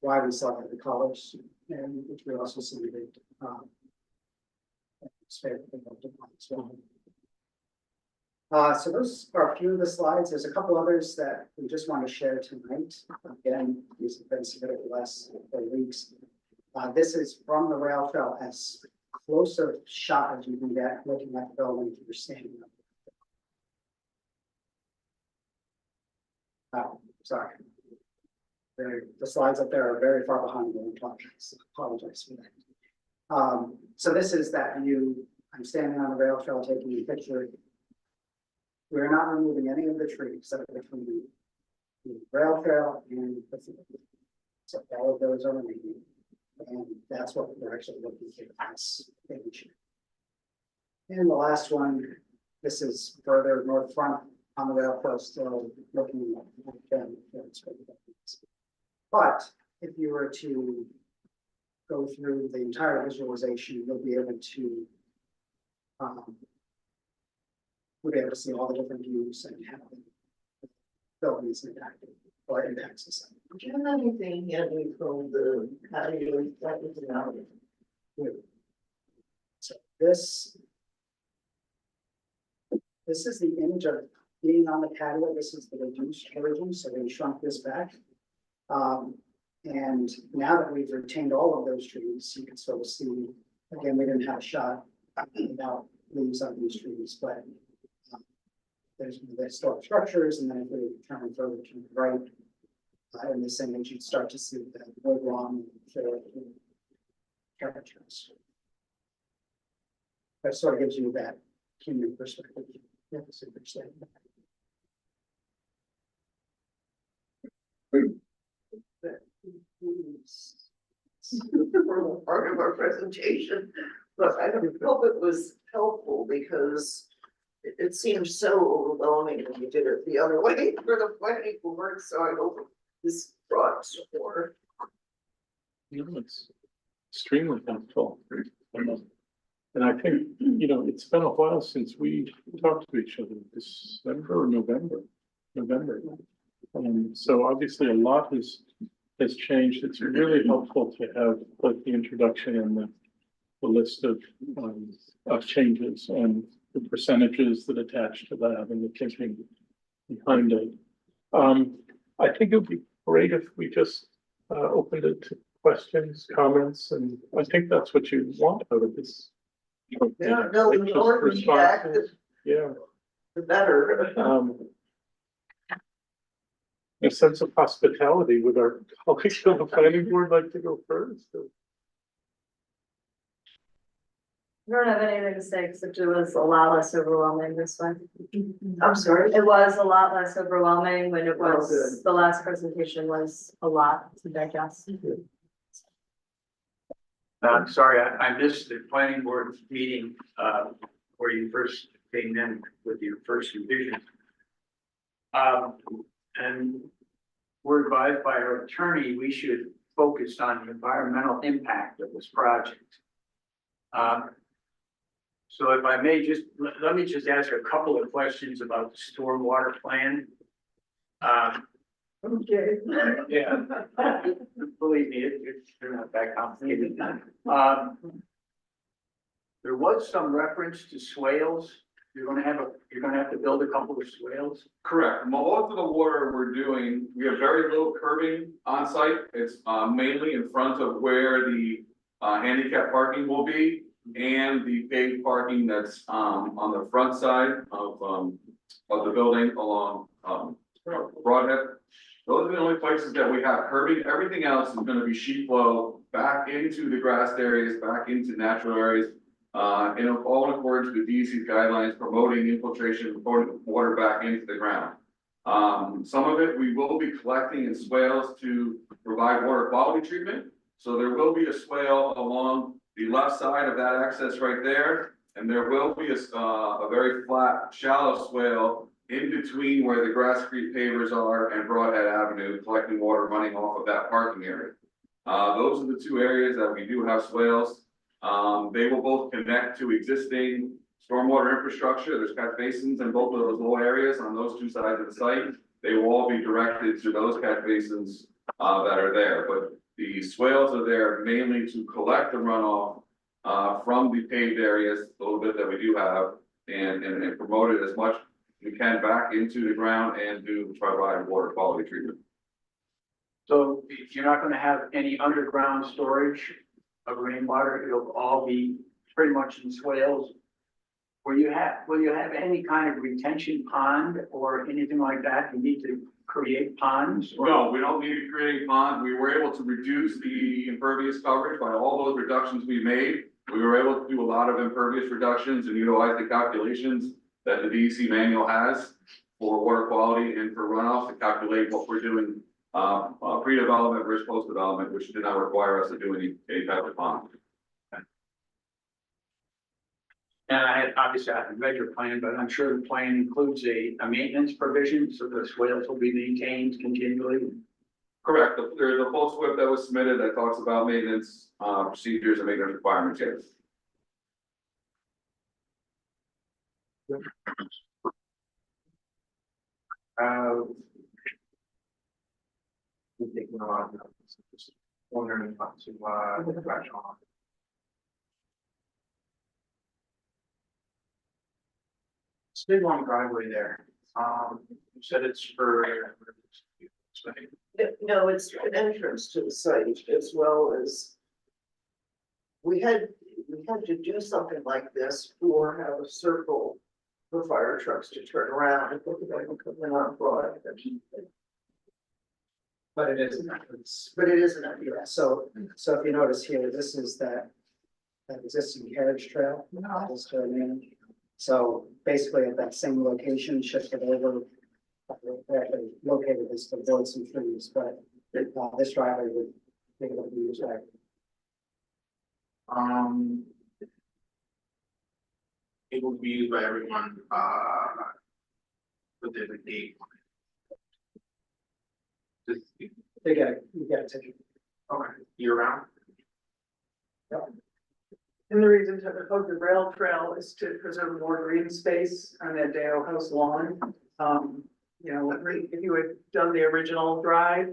why we selected the colors, and which we also submitted. So those are a few of the slides. There's a couple others that we just want to share tonight. Again, these have been submitted the last 4 weeks. This is from the rail trail as close a shot as you can get looking at the building if you're standing up. Oh, sorry. The slides up there are very far behind me. Apologize for that. So this is that view. I'm standing on the rail trail taking a picture. We're not removing any of the trees that are between the rail trail and the field. So all of those are remaining. And that's what we're actually looking at this image. And the last one, this is further north front on the rail trail, still looking at them. But if you were to go through the entire visualization, you'll be able to we'll be able to see all the different views and how the building is impacted or impacts the site. Do you have anything handy from the patio that was out? So this is the image of being on the patio. This is the reduced version, so we shrunk this back. And now that we've retained all of those trees, you can sort of see, again, we didn't have a shot without leaves on these trees, but there's the historic structures, and then if we turn further to the right, in this image, you'd start to see the wigwam characters. That sort of gives you that human perspective. Yeah, that's a good statement. Part of our presentation, but I don't hope it was helpful because it seemed so overwhelming when you did it the other way for the planning board, so I hope this brought support. It's extremely helpful. And I think, it's been a while since we talked to each other, December or November. So obviously a lot has changed. It's really helpful to have both the introduction and the list of changes and the percentages that attach to that and the thinking behind it. I think it would be great if we just opened it to questions, comments, and I think that's what you want out of this. Yeah, no, the more we act, Yeah. the better. A sense of hospitality with our colleagues on the planning board like to go first. I don't have anything to say except it was a lot less overwhelming this one. I'm sorry. It was a lot less overwhelming when it Oh, was, good. the last presentation was a lot to digest. I'm sorry, I missed the planning board meeting, where you first came in with your first revision. And we're advised by our attorney, we should focus on the environmental impact of this project. So if I may let me just ask a couple of questions about the stormwater plan. Okay. Yeah. Believe me, it's not that complicated. There was some reference to swales. You're gonna have to build a couple of swales. Correct. Most of the water we're doing, we have very little curbing on site. It's mainly in front of where the handicap parking will be and the paved parking that's on the front side of the building along Broadhead. Those are the only places that we have curbing. Everything else is gonna be sheet flow back into the grassed areas, back into natural areas. All in accordance with DEC's guidelines, promoting infiltration, promoting water back into the ground. Some of it we will be collecting in swales to provide water quality treatment. So there will be a swale along the left side of that access right there. And there will be a very flat, shallow swale in between where the Grass Creek pavers are and Broadhead Avenue, collecting water running off of that parking area. Those are the two areas that we do have swales. They will both connect to existing stormwater infrastructure. There's catch basins in both of those low areas on those two sides of the site. They will all be directed to those catch basins that are there. But the swales are there mainly to collect the runoff from the paved areas, a little bit that we do have, and promote it as much as we can back into the ground and do provide water quality treatment. So you're not gonna have any underground storage of rainwater, it'll all be pretty much in swales. Will you have any kind of retention pond or anything like that? You need to create ponds? Or- No, we don't need to create ponds. We were able to reduce the impervious coverage by all those reductions we made. We were able to do a lot of impervious reductions and utilize the calculations that the DEC manual has for water quality and for runoff to calculate what we're doing pre-development versus post-development, which did not require us to do any type of pond. And obviously I haven't read your plan, but I'm sure the plan includes a maintenance provision, so the swales will be maintained continually. Correct, there's a full SWIP that was submitted that talks about maintenance, procedures and maintenance requirements, yes. I'm taking a lot of notes, just wondering about to, scratch on. It's a big long driveway there, you said it's for. No, it's an entrance to the site as well as. We had to do something like this or have a circle for fire trucks to turn around and look at them coming on Broad. But it isn't, it's, But it isn't, yeah, so if you notice here, this is that existing carriage trail. This turn in. So basically at that same location, shifted over. Actually located this to avoid some trees, but this driveway would be able to be used right. Able to be used by everyone, within the gate. Just, You get a ticket. okay, year round, And the reason to propose the rail trail is to preserve more green space on that Dale House lawn. You know, if you had done the original drive,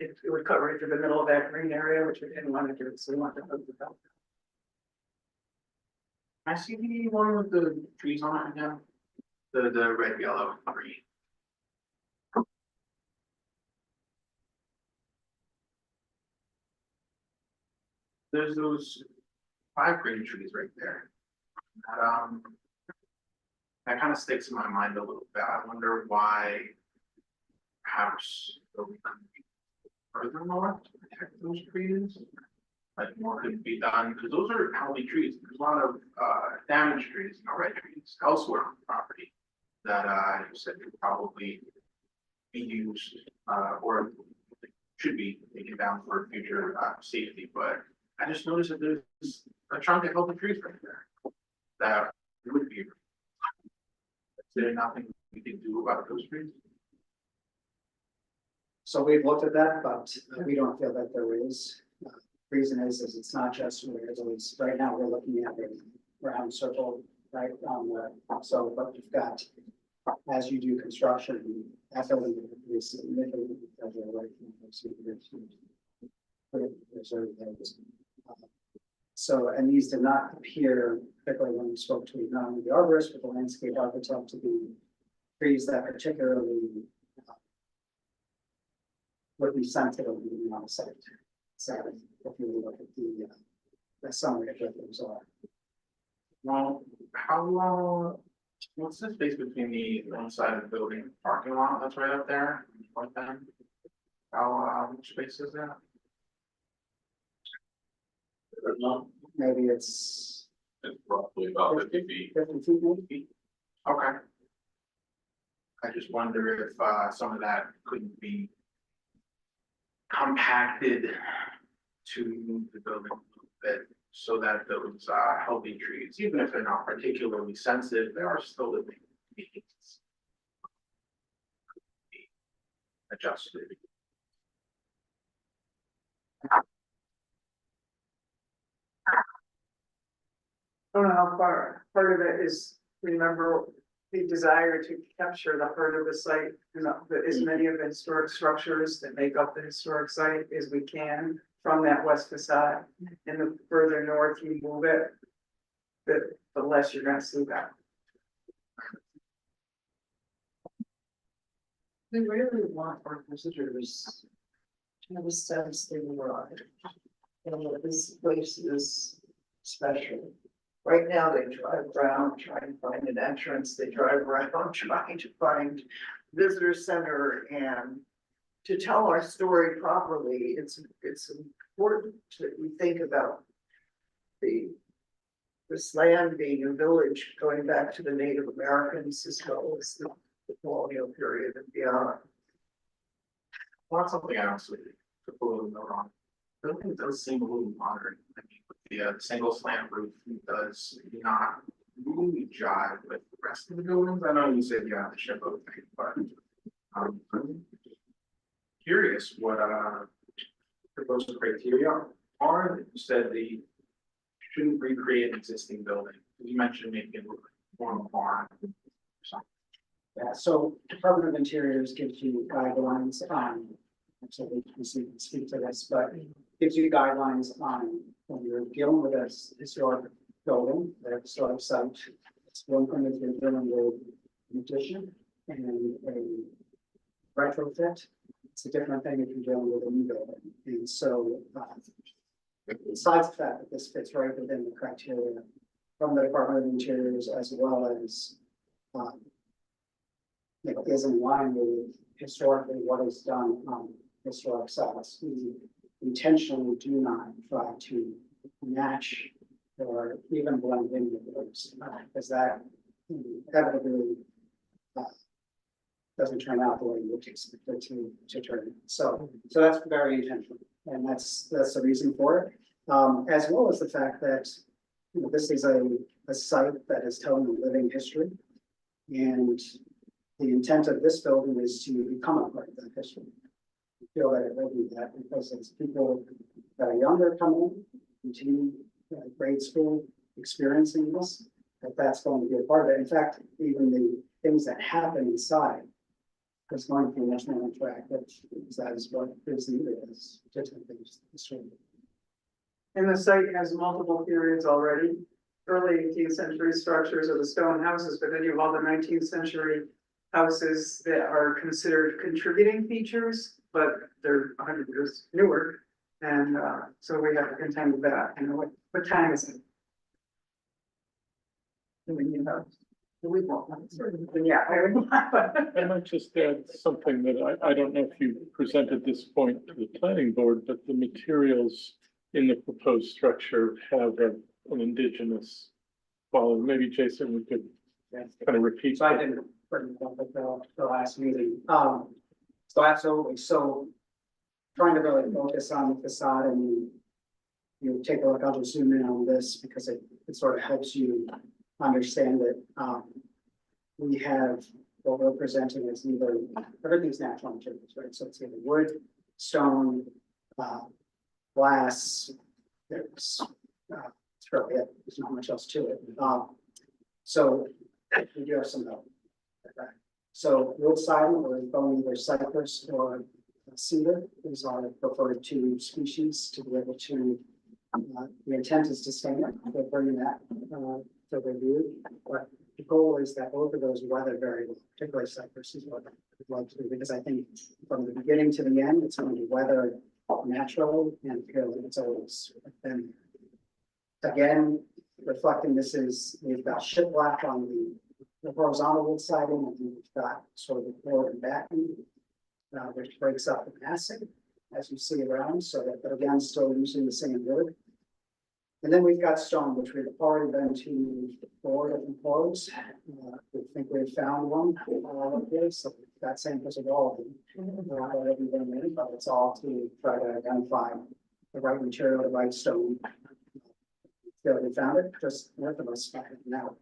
it would cover right through the middle of that green area, which we didn't want to do, so we want to put the belt. I see the one with the trees on it again, the red, yellow, green. There's those 5 green trees right there. That, that kind of sticks in my mind a little bit. I wonder why perhaps we couldn't be further north to protect those trees. Like more could be done, because those are healthy trees. There's a lot of damaged trees, red trees elsewhere on the property that you said could probably be used or should be taken down for future safety. But I just noticed that there's a chunk of healthy trees right there that would be. Is there nothing we can do about those trees? So we've looked at that, but we don't feel that there is. Reason is it's not just where it is. Right now, we're looking at a round circle, right, so, but you've got, as you do construction, that building is significantly further away from those. So, and these did not appear, particularly when we spoke to not only the arborist, but the landscape architect, to be trees that particularly would be sensitive on the site. So if you look at the summary of what those are. Well, how long, what's the space between the one side of the building and the parking lot that's right up there? Like that? How much space is that? Maybe it's Roughly about 50 feet. 50 feet, maybe. Okay. I just wonder if some of that couldn't be compacted to move the building a little bit so that those healthy trees, even if they're not particularly sensitive, they are still living beings. Adjusted. I don't know how far, part of it is, remember, the desire to capture the heart of the site, and as many of the historic structures that make up the historic site as we can from that west facade. And the further north you move it, the less you're gonna see that. we really want our visitors to have a sense they arrived. And that this place is special. Right now, they drive around trying to find an entrance, they drive around trying to find visitor center, and to tell our story properly, it's important that we think about this land being a village going back to the Native Americans as well as the colonial period and beyond. Well, that's something I also took a little note on. The building does seem a little modern. I mean, with the single slant roof does not really jive with the rest of the buildings. I know you said you have the ship thing, but curious what, those criteria are. You said they shouldn't recreate an existing building. You mentioned maybe a form barn. or something. Yeah, so Department of Interiors gives you guidelines on, so we can speak to this, but gives you guidelines on when you're dealing with a historic building, a historic site. It's one thing if you're dealing with an addition and a retrofit. It's a different thing if you're dealing with a new building. And so, besides the fact that this fits right within the criteria from the Department of Interiors, as well as, is in line with historically what is done on historic sites. We intentionally do not try to match or even blend in with those, because that inevitably doesn't turn out the way you would expect it to turn out. So that's very intentional, and that's the reason for it. As well as the fact that, this is a site that is telling a living history, and the intent of this building is to become a part of that history. I feel that it will be that, because as people that are younger come in, continue grade school experiencing this, that's going to be a part of it. In fact, even the things that happen inside is going to be much more interactive, because that is what is needed as different things. And the site has multiple periods already, early 18th century structures of the stone houses, but then you have all the 19th century houses that are considered contributing features, but they're 100 years newer. And so we have to contend with that. What time is it? Yeah. I might just add something that I don't know if you presented this point to the planning board, but the materials in the proposed structure have an indigenous quality. Maybe Jason, we could kind of repeat. So I didn't bring it up at the last meeting. So absolutely. So trying to really focus on the facade, and you take a look, I'll just zoom in on this because it sort of helps you understand it. We have what we're presenting as either, everything's natural materials, right? So it's either wood, stone, glass, there's it's really it. There's not much else to it. So we do have some help. So wood siding, we're going either cypress or cedar. These are preferred two species to be able to, the intent is to stand up, we're bringing that to review. But the goal is that both of those weather very well, particularly cypress is what I'd like to do, because I think from the beginning to the end, it's going to weather naturally and feel like it's always been. Again, reflecting this is, we've got shiplap on the horizontal wood siding, and we've got sort of the forward and backing, which breaks up the massing, as you see around, so that, but again, still using the same wood. And then we've got stone, which we've already been to 4 different floors. We think we've found one up here, so we've got samples of all of them. Already been in, but it's all to try to identify the right material, the right stone. So we found it just north of us now.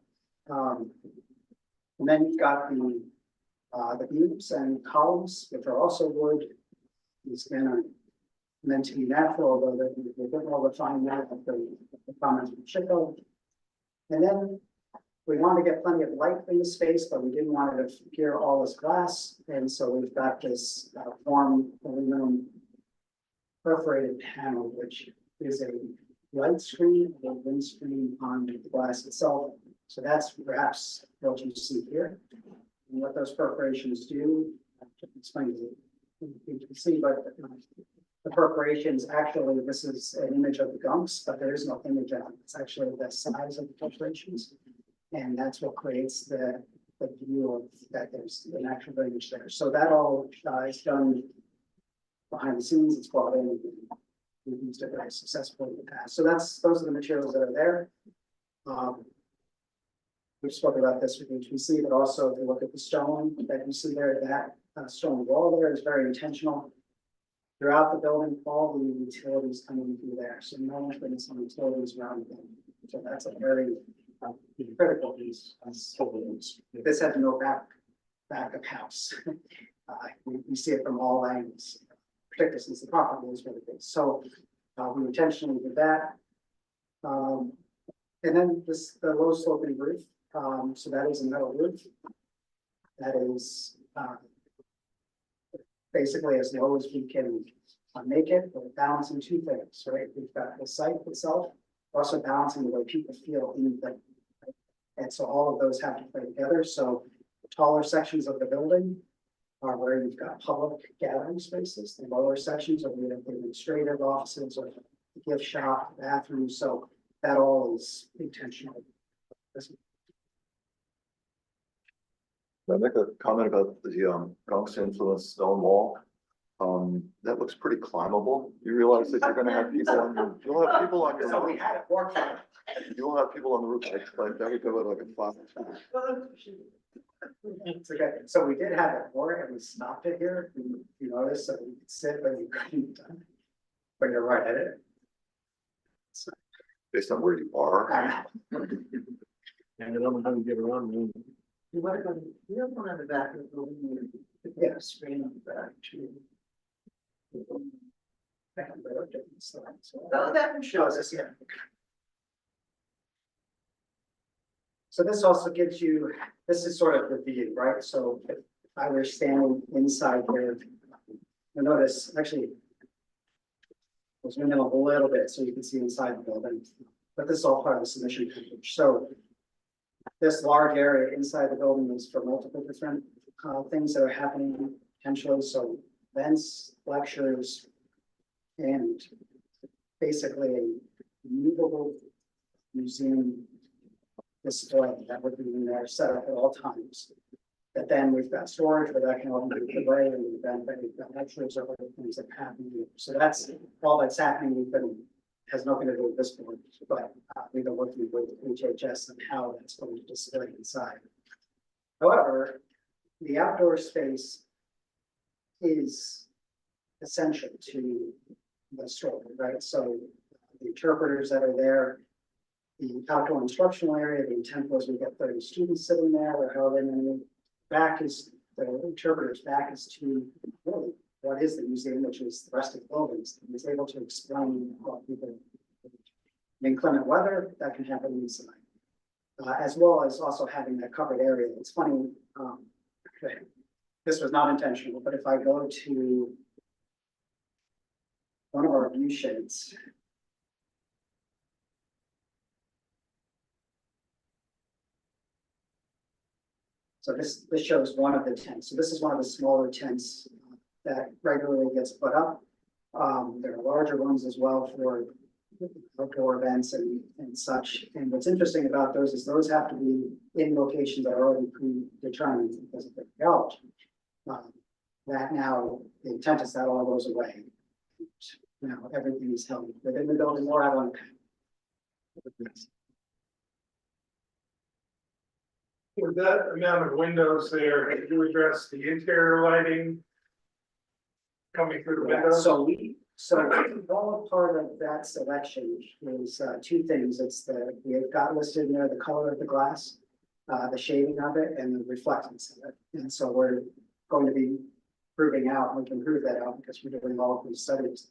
And then you've got the beams and columns, which are also wood. These again are meant to be natural, although they're a bit more refined now with the comments from Chico. And then we want to get plenty of light in the space, but we didn't want it to adhere all as glass. And so we've got this form aluminum perforated panel, which is a light screen or wind screen on the glass itself. So that's perhaps what you see here. And what those perforations do, I can explain to you. You can see, but the perforations, actually, this is an image of the gumps, but there is no image of it. It's actually the size of the perforations. And that's what creates the view of that there's an actual image there. So that all is done behind the scenes. It's brought in. We've used it very successfully in the past. So those are the materials that are there. We've spoken about this with HPC, but also if you look at the stone that you see there, that stone wall there is very intentional. Throughout the building, all the utilities coming through there. So no one's putting some utilities around the building. So that's a very critical piece. This has no back of house. We see it from all angles. particularly since the property is really big. So we intentionally did that. And then the low sloping roof, so that is a metal roof. That is basically as low as we can make it, but balancing two things, right? We've got the site itself, also balancing the way people feel in the building. Right? And so all of those have to play together. So the taller sections of the building are where you've got public gathering spaces. The lower sections are where the administrative offices or the gift shop, bathrooms. So that all is intentional. Can I make a comment about the Bronx influence stone wall? That looks pretty climbable. You realize that you're gonna have people on your, you'll have people on your So we roof. had it work. You'll have people on the roof, like that would go at like a 5. It's okay. So we did have it for and we stopped it here. You notice, so you could sit, but you couldn't. But you're right at it. Based on where you are. And I don't know how to get around. You want to go, you have one on the back of the building, Yeah. screen on the back too. So Oh, that one shows us, yeah. So this also gives you, this is sort of the view, right? So if I were standing inside here, you'll notice, actually, I'll zoom in a little bit so you can see inside the building, but this is all part of the submission package. So this large area inside the building is for multiple different things that are happening potentially. So events, lectures, and basically a movable museum display that would be in there set up at all times. But then we've got storage where that can all be put away in the event that we've got lectures or other things that happen here. So that's all that's happening. We've been, has nothing to do with this board, but we've been working with HHS and how that's going to display inside. However, the outdoor space is essential to the story, right? So the interpreters that are there, the outdoor instructional area, the intent was we get 30 students sitting there, or however many. Back is, the interpreter's back is to really what is the museum, which is the rest of the buildings. And is able to explain what people, in inclement weather, that can happen inside. As well as also having that covered area. It's funny, this was not intentional, but if I go to one of our view sheds, so this shows one of the tents. So this is one of the smaller tents that regularly gets put up. There are larger ones as well for outdoor events and such. And what's interesting about those is those have to be in locations that are already predetermined because of the geology. That now, the intent is that all goes away. Now everything is held within the building or out on the panel. With that amount of windows there, did you address the interior lighting coming through the windows? So all part of that selection is two things. It's we've got listed in there the color of the glass, the shading of it, and the reflectance of it. And so we're going to be proving out, we can prove that out because we're doing all of these studies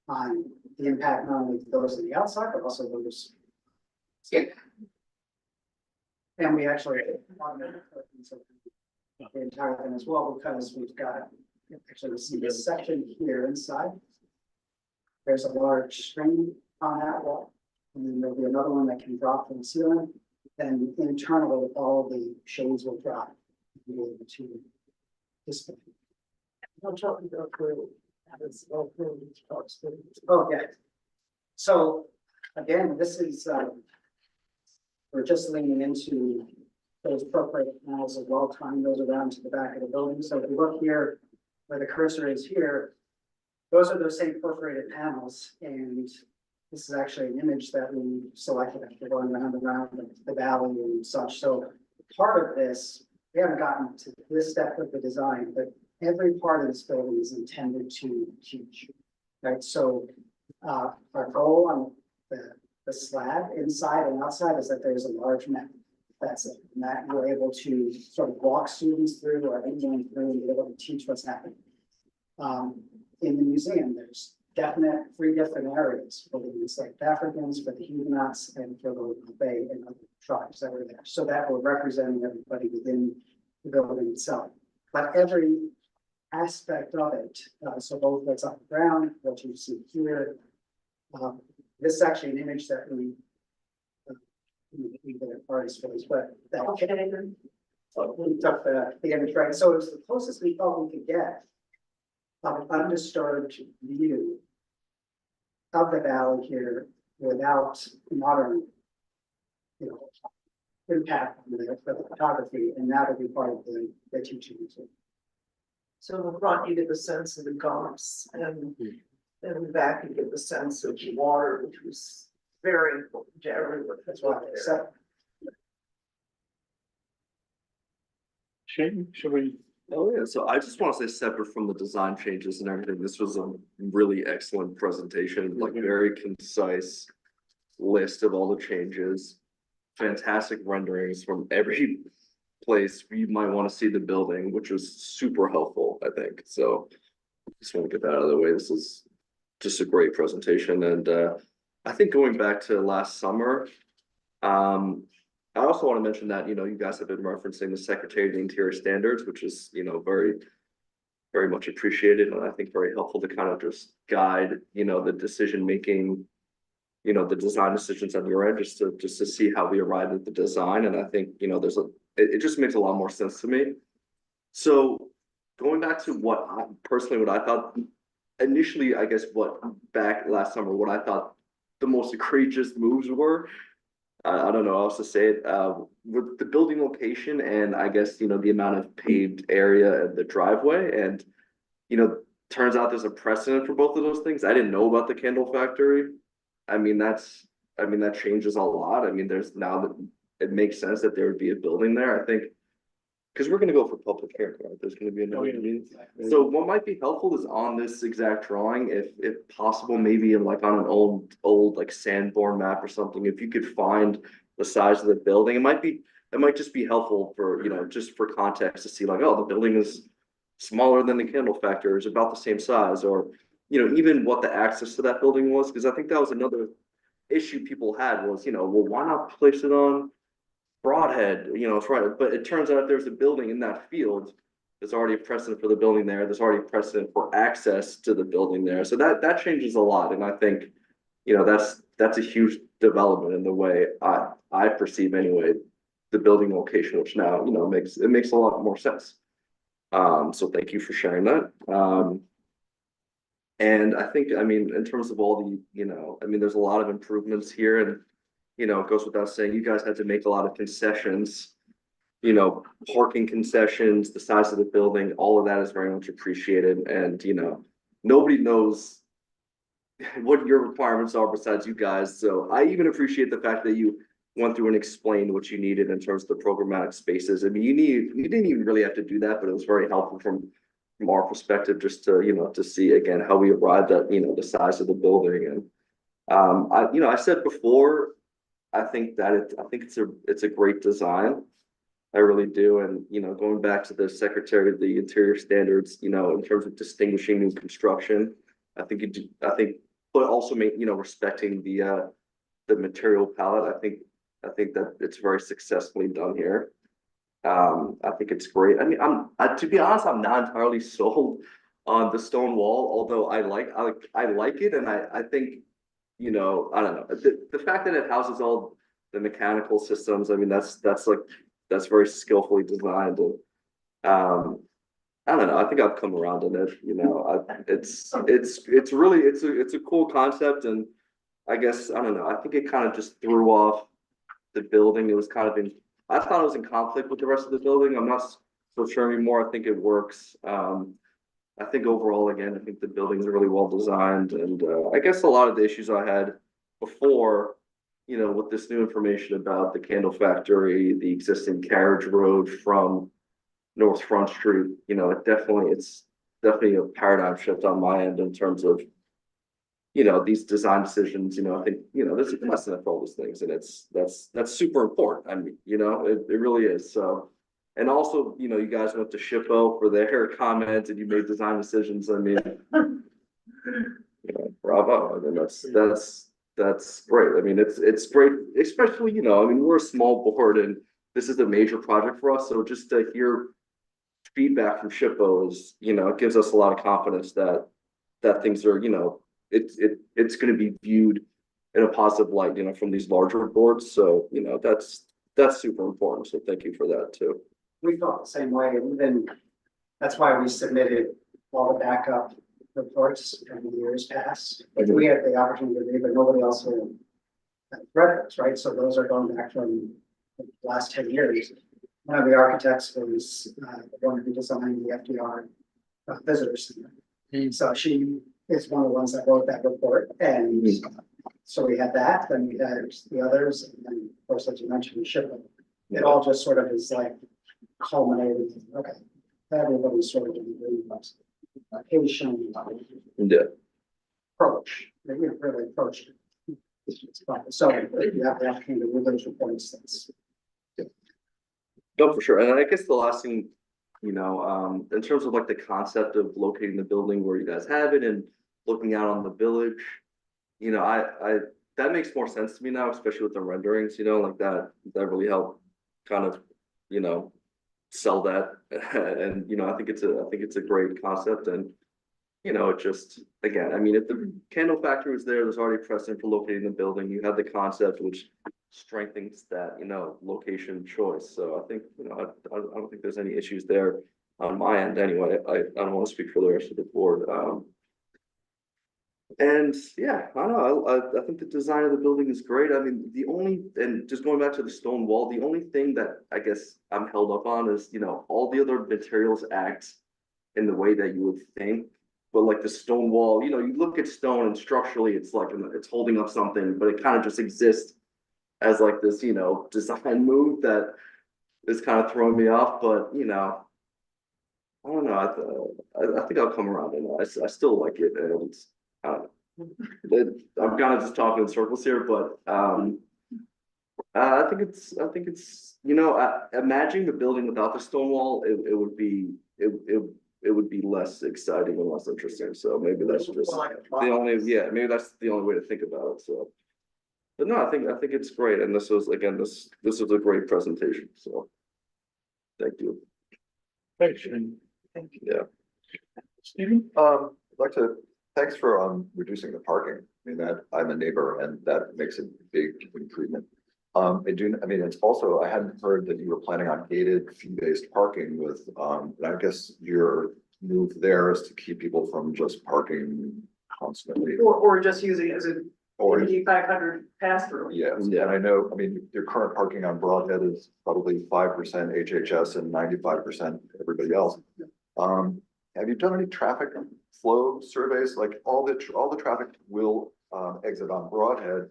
on the impact not only to those on the outside, but also those. And we actually the entire thing as well, because we've got, actually see this section here inside. There's a large screen on that wall, and then there'll be another one that can drop from the ceiling. Then internally, all the shades will drop to be able to display. Oh, yeah. So again, this is we're just leaning into those appropriate panels as well, tying those around to the back of the building. So if you look here where the cursor is here, those are those same perforated panels. And this is actually an image that we selected after going around the valley and such. So part of this, we haven't gotten to this step of the design, but every part of this building is intended to teach, right? So our goal on the slab inside and outside is that there's a large map. That's it. And that we're able to sort of walk students through or anyone through and be able to teach what's happening. in the museum, there's definite, 3 different areas for the enslaved Africans, for the Huguenots, and for the Bay and other tribes that were there. So that we're representing everybody within the building itself. But every aspect of it, so both what's on the ground, what you see here, this is actually an image that we did at artist phase, but that we took the image, right? So it was the closest we thought we could get of an undisturbed view of the valley here without modern, impact on the photography, and that would be part of the teaching. So in the front, you get the sense of the gumps, and in the back, you get the sense of the water, which was very important to everyone. That's why I said, Shane, should we? Oh, yeah, so I just want to say, separate from the design changes and everything, this was a really excellent presentation, like very concise list of all the changes. Fantastic renderings from every place you might want to see the building, which was super helpful, I think. So just want to get that out of the way. This is just a great presentation. And I think going back to last summer, I also want to mention that, you guys have been referencing the Secretary of the Interior Standards, which is, very, very much appreciated. And I think very helpful to kind of just guide, the decision-making, the design decisions on your end, just to see how we arrived at the design. And I think, it just makes a lot more sense to me. So going back to what I thought initially, I guess back last summer, what I thought the most egregious moves were, I don't know how else to say it, with the building location and I guess, the amount of paved area and the driveway. And, turns out there's a precedent for both of those things. I didn't know about the candle factory. That changes a lot. There's now that it makes sense that there would be a building there, I think. Because we're gonna go for public hearing, right? There's gonna be another meeting. So what might be helpful is on this exact drawing, if possible, maybe in like on an old like Sanborn map or something, if you could find the size of the building, it might just be helpful for, just for context to see like, oh, the building is smaller than the candle factory, or is about the same size, or, even what the access to that building was, because I think that was another issue people had was, well, why not place it on Broadhead, it's right, but it turns out there's a building in that field. There's already a precedent for the building there. There's already precedent for access to the building there. So that changes a lot. And I think, that's a huge development in the way I perceive anyway, the building location, which now, makes a lot more sense. So thank you for sharing that. And I think, in terms of all the, there's a lot of improvements here, and it goes without saying, you guys had to make a lot of concessions, parking concessions, the size of the building, all of that is very much appreciated. And, nobody knows what your requirements are besides you guys. So I even appreciate the fact that you went through and explained what you needed in terms of the programmatic spaces. you didn't even really have to do that, but it was very helpful from our perspective, just to, to see again, how we arrived at, the size of the building. And, I said before, I think it's a great design. I really do. And, going back to the Secretary of the Interior Standards, in terms of distinguishing new construction, but also respecting the material palette. I think that it's very successfully done here. I think it's great. To be honest, I'm not entirely sold on the stone wall, although I like it. And I think, I don't know, the fact that it houses all the mechanical systems, that's very skillfully designed. And I don't know, I think I've come around on it, it's a cool concept. And I guess, I don't know, I think it kind of just threw off the building. It was kind of I thought it was in conflict with the rest of the building. I'm not so sure anymore. I think it works. I think overall, again, I think the buildings are really well designed. And I guess a lot of the issues I had before, with this new information about the candle factory, the existing carriage road from North Front Street, it's definitely a paradigm shift on my end in terms of, these design decisions. I think, there's a precedent for all those things, and that's super important. It really is. So And also, you know, you guys went to SHPO for their comment and you made design decisions. I mean, you know, bravo. I mean, that's great. I mean, it's great, especially, you know, I mean, we're a small board and this is a major project for us. So just to hear feedback from SHPO is, you know, it gives us a lot of confidence that things are, you know, it's going to be viewed in a positive light, you know, from these larger boards. So, you know, that's super important. So thank you for that too. We felt the same way, and then that's why we submitted all the backup reports as the years pass. Like we had the opportunity to read, but nobody else had read those, right? So those are going back from the last 10 years. One of the architects was the one who designed the FDR visitor center. So she is one of the ones that wrote that report, and so we had that, then we had the others, and then of course, as you mentioned, the SHPO. It all just sort of is like culminated, okay, everybody's sort of in agreement. Patient Yeah. approach, they really approached it. So if you have the opportunity to read those reports, that's. No, for sure. And I guess the last thing, you know, in terms of like the concept of locating the building where you guys have it and looking out on the village, you know, I that makes more sense to me now, especially with the renderings, you know, like that really helped kind of, you know, sell that. And, you know, I think it's a great concept. And, you know, it just, again, I mean, if the candle factory was there's already precedent for locating the building. You have the concept, which strengthens that, you know, location choice. So I think, you know, I don't think there's any issues there on my end anyway. I don't want to speak for the rest of the board. And yeah, I don't know. I think the design of the building is great. I mean, and just going back to the stone wall, the only thing that I guess I'm held up on is, you know, all the other materials act in the way that you would think. But like the stone wall, you know, you look at stone and structurally it's like it's holding up something, but it kind of just exists as like this, you know, design move that is kind of throwing me off. But, you know, I don't know. I think I'll come around and I still like it. And it's, I'm kind of just talking in circles here, but I think it's you know, imagining the building without the stone wall, it would be less exciting and less interesting. So maybe that's just maybe that's the only way to think about it. So, but no, I think it's great, and this was a great presentation. So, thank you. Thanks, Shane. Thank you. Yeah. Stephen? I'd like to, thanks for reducing the parking. I mean, that I'm a neighbor and that makes a big improvement. I mean, it's also, I hadn't heard that you were planning on gated fee-based parking with, I guess your move there is to keep people from just parking constantly. Or just using it as a Or, 500 pass through. yes, and I know, I mean, your current parking on Broadhead is probably 5% HHS and 95% everybody else. Have you done any traffic flow surveys? Like all the traffic will exit on Broadhead.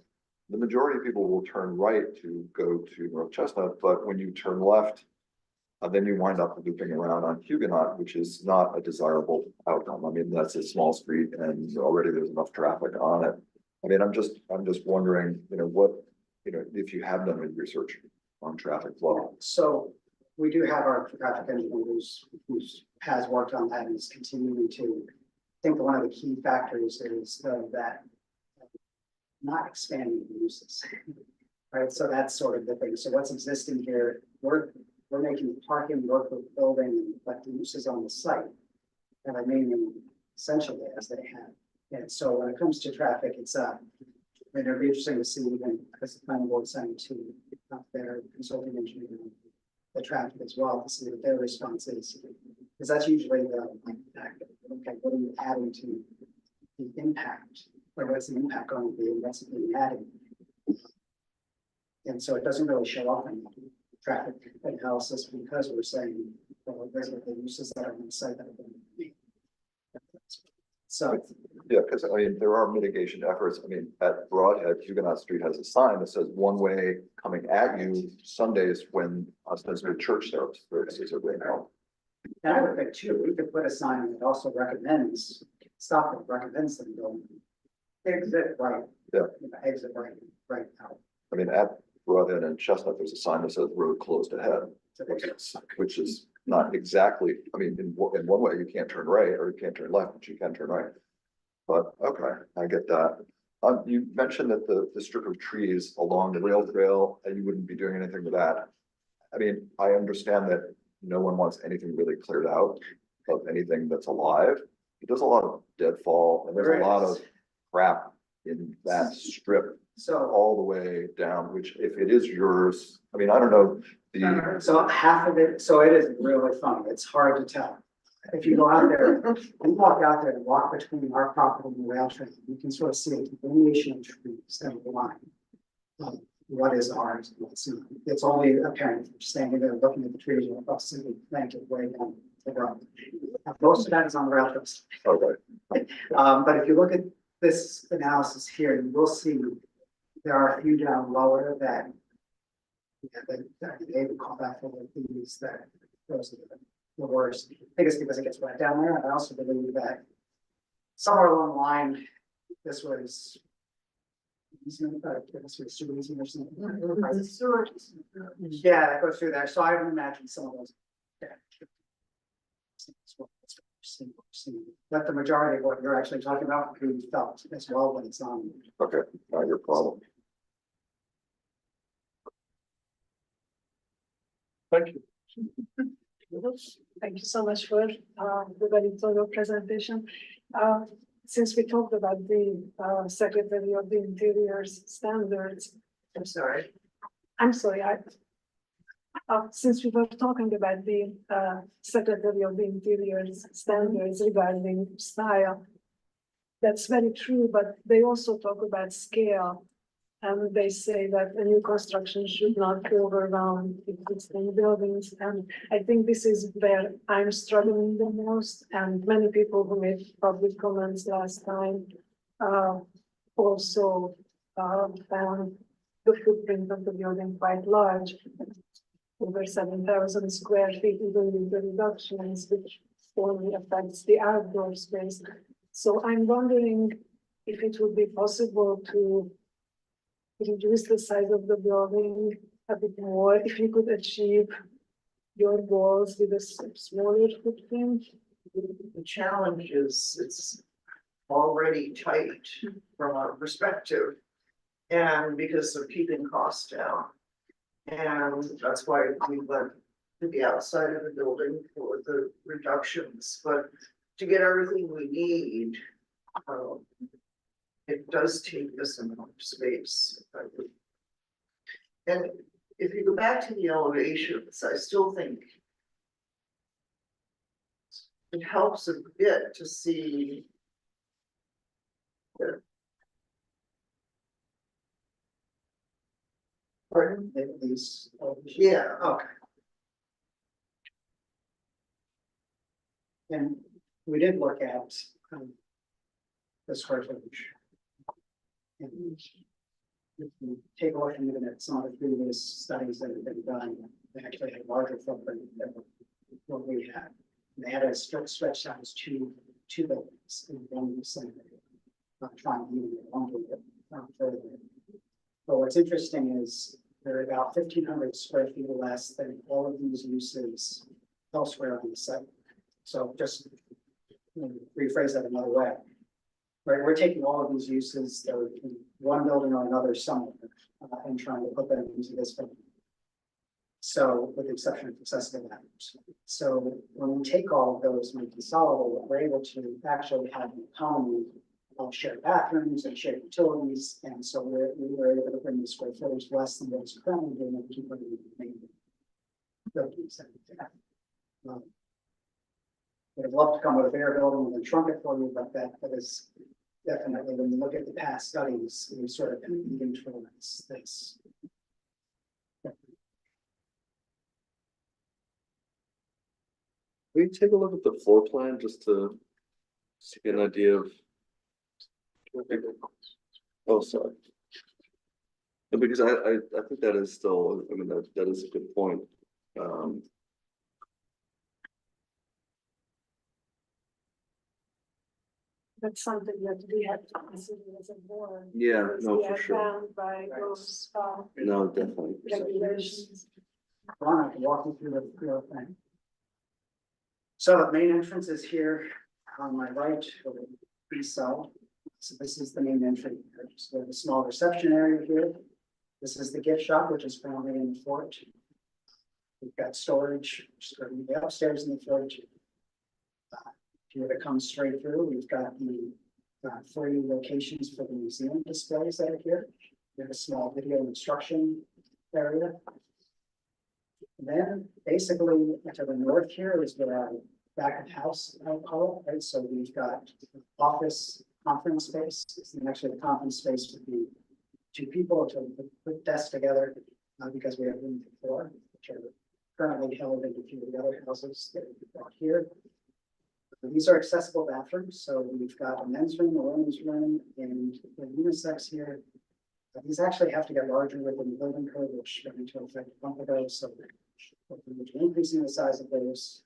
The majority of people will turn right to go to North Chestnut, but when you turn left, then you wind up looping around on Huguenot, which is not a desirable outcome. I mean, that's a small street and already there's enough traffic on it. I mean, I'm just wondering, you know, if you have done any research on traffic flow. So we do have our traffic engineer who has worked on that and is continuing to. I think one of the key factors is that not expanding the uses, right? So that's sort of the thing. So what's existing here, we're making the parking work with the building, but the uses on the site that are mainly essentially as they have. And so when it comes to traffic, it's I mean, it'd be interesting to see even as the planning board saying to their consulting engineer the traffic as well to see what their response is. Because that's usually the okay, what are you adding to the impact? Or what's the impact going to be and what's it being added? And so it doesn't really show up in traffic analysis because we're saying, well, those are the uses that are on the site that are going to be. So Yeah, because I mean, there are mitigation efforts. I mean, at Broadhead, Huguenot Street has a sign that says one way coming at you Sundays when ostensibly church services are being held. and I would think too, we could put a sign that also recommends, recommends them going exit right. Yeah. Exit right out. I mean, at Broadhead and Chestnut, there's a sign that says road closed ahead. which is not exactly, I mean, in one way, you can't turn right or you can't turn left, but you can turn right. But, okay, I get that. You mentioned that the strip of trees along the rail trail, and you wouldn't be doing anything with that. I mean, I understand that no one wants anything really cleared out of anything that's alive. But there's a lot of deadfall and there's a lot of crap in that strip So, all the way down, which if it is yours, I mean, I don't know. so half of it, so it is really funny, it's hard to tell. If you go out there, you walk out there and walk between our property and the rail trail, you can sort of see a delineation of trees down the line. What is ours, and what's not. It's only apparent from standing there looking at the trees and across the blanket way down the road. Most of that is on the rail trail. Okay, But if you look at this analysis here, you will see there are a few down lower that. Yeah, they would call that for the these that those are the worst. I think it's because it gets wet down there. I also believe that somewhere along the line, this was. Sewer easement or something. Yeah, that goes through there. So I would imagine some of those. But the majority of what you're actually talking about, we felt as well when it's on. okay, not your problem. Thank you. Thank you so much for the very thorough presentation. Since we talked about the Secretary of the Interior's standards, I'm sorry. I'm sorry, since we were talking about the Secretary of the Interior's standards regarding style, that's very true, but they also talk about scale. And they say that a new construction should not overwhelm existing buildings. And I think this is where I'm struggling the most. And many people who made public comments last time also found the footprint of the building quite large, over 7,000 square feet, even with the reductions, which only affects the outdoor space. So I'm wondering if it would be possible to reduce the size of the building a bit more, if you could achieve your goals with a smaller footprint. The challenge is it's already tight from our perspective. And because of keeping costs down. And that's why we went to the outside of the building for the reductions, but to get everything we need. It does take this amount of space. And if you go back to the elevations, I still think it helps a bit to see. Pardon? These. Yeah, Okay. And we did look at the square footage. And if you take a look at some of the previous studies that have been done, they actually had a larger footprint than what we had. They had a stretched out as two buildings in one vicinity. Not trying to even get longer further. But what's interesting is they're about 1,500 square feet less than all of these uses elsewhere on the site. So just rephrase that another way. Right, we're taking all of these uses that are in one building or another somewhere and trying to put them into this building. So with the exception of accessible matters. So when we take all of those and we consolidate, we're able to actually have an economy of shared bathrooms and shared utilities. And so we were able to bring the square footage less than what's currently doing and keep bringing the buildings. Would have loved to come with a bigger building and then shrunk it for you, but that is definitely, when you look at the past studies, we sort of moving towards this. We take a look at the floor plan just to get an idea of. Oh, sorry. Because I think that is still, I mean, that is a good point. That's something that we have to consider as a board. Yeah, because no, we for are sure. bound by those No, definitely. regulations. I can walk you through the thing. So the main entrance is here on my right, or the east side. So this is the main entrance. So the small reception area here. This is the gift shop, which is currently in the fort. We've got storage, which is going to be upstairs in the fort. If you were to come straight through, we've got the 3 locations for the museum displays that are here. We have a small video instruction area. And then basically to the north here is the back of house, I'll call it, right? So we've got office conference space, and actually the conference space would be 2 people to put desks together, because we have room for 4, which are currently held in a few of the other houses that we brought here. These are accessible bathrooms, so we've got a men's room, a women's room, and the unisex here. These actually have to get larger within the building code, which went into effect a month ago, so we're increasing the size of those.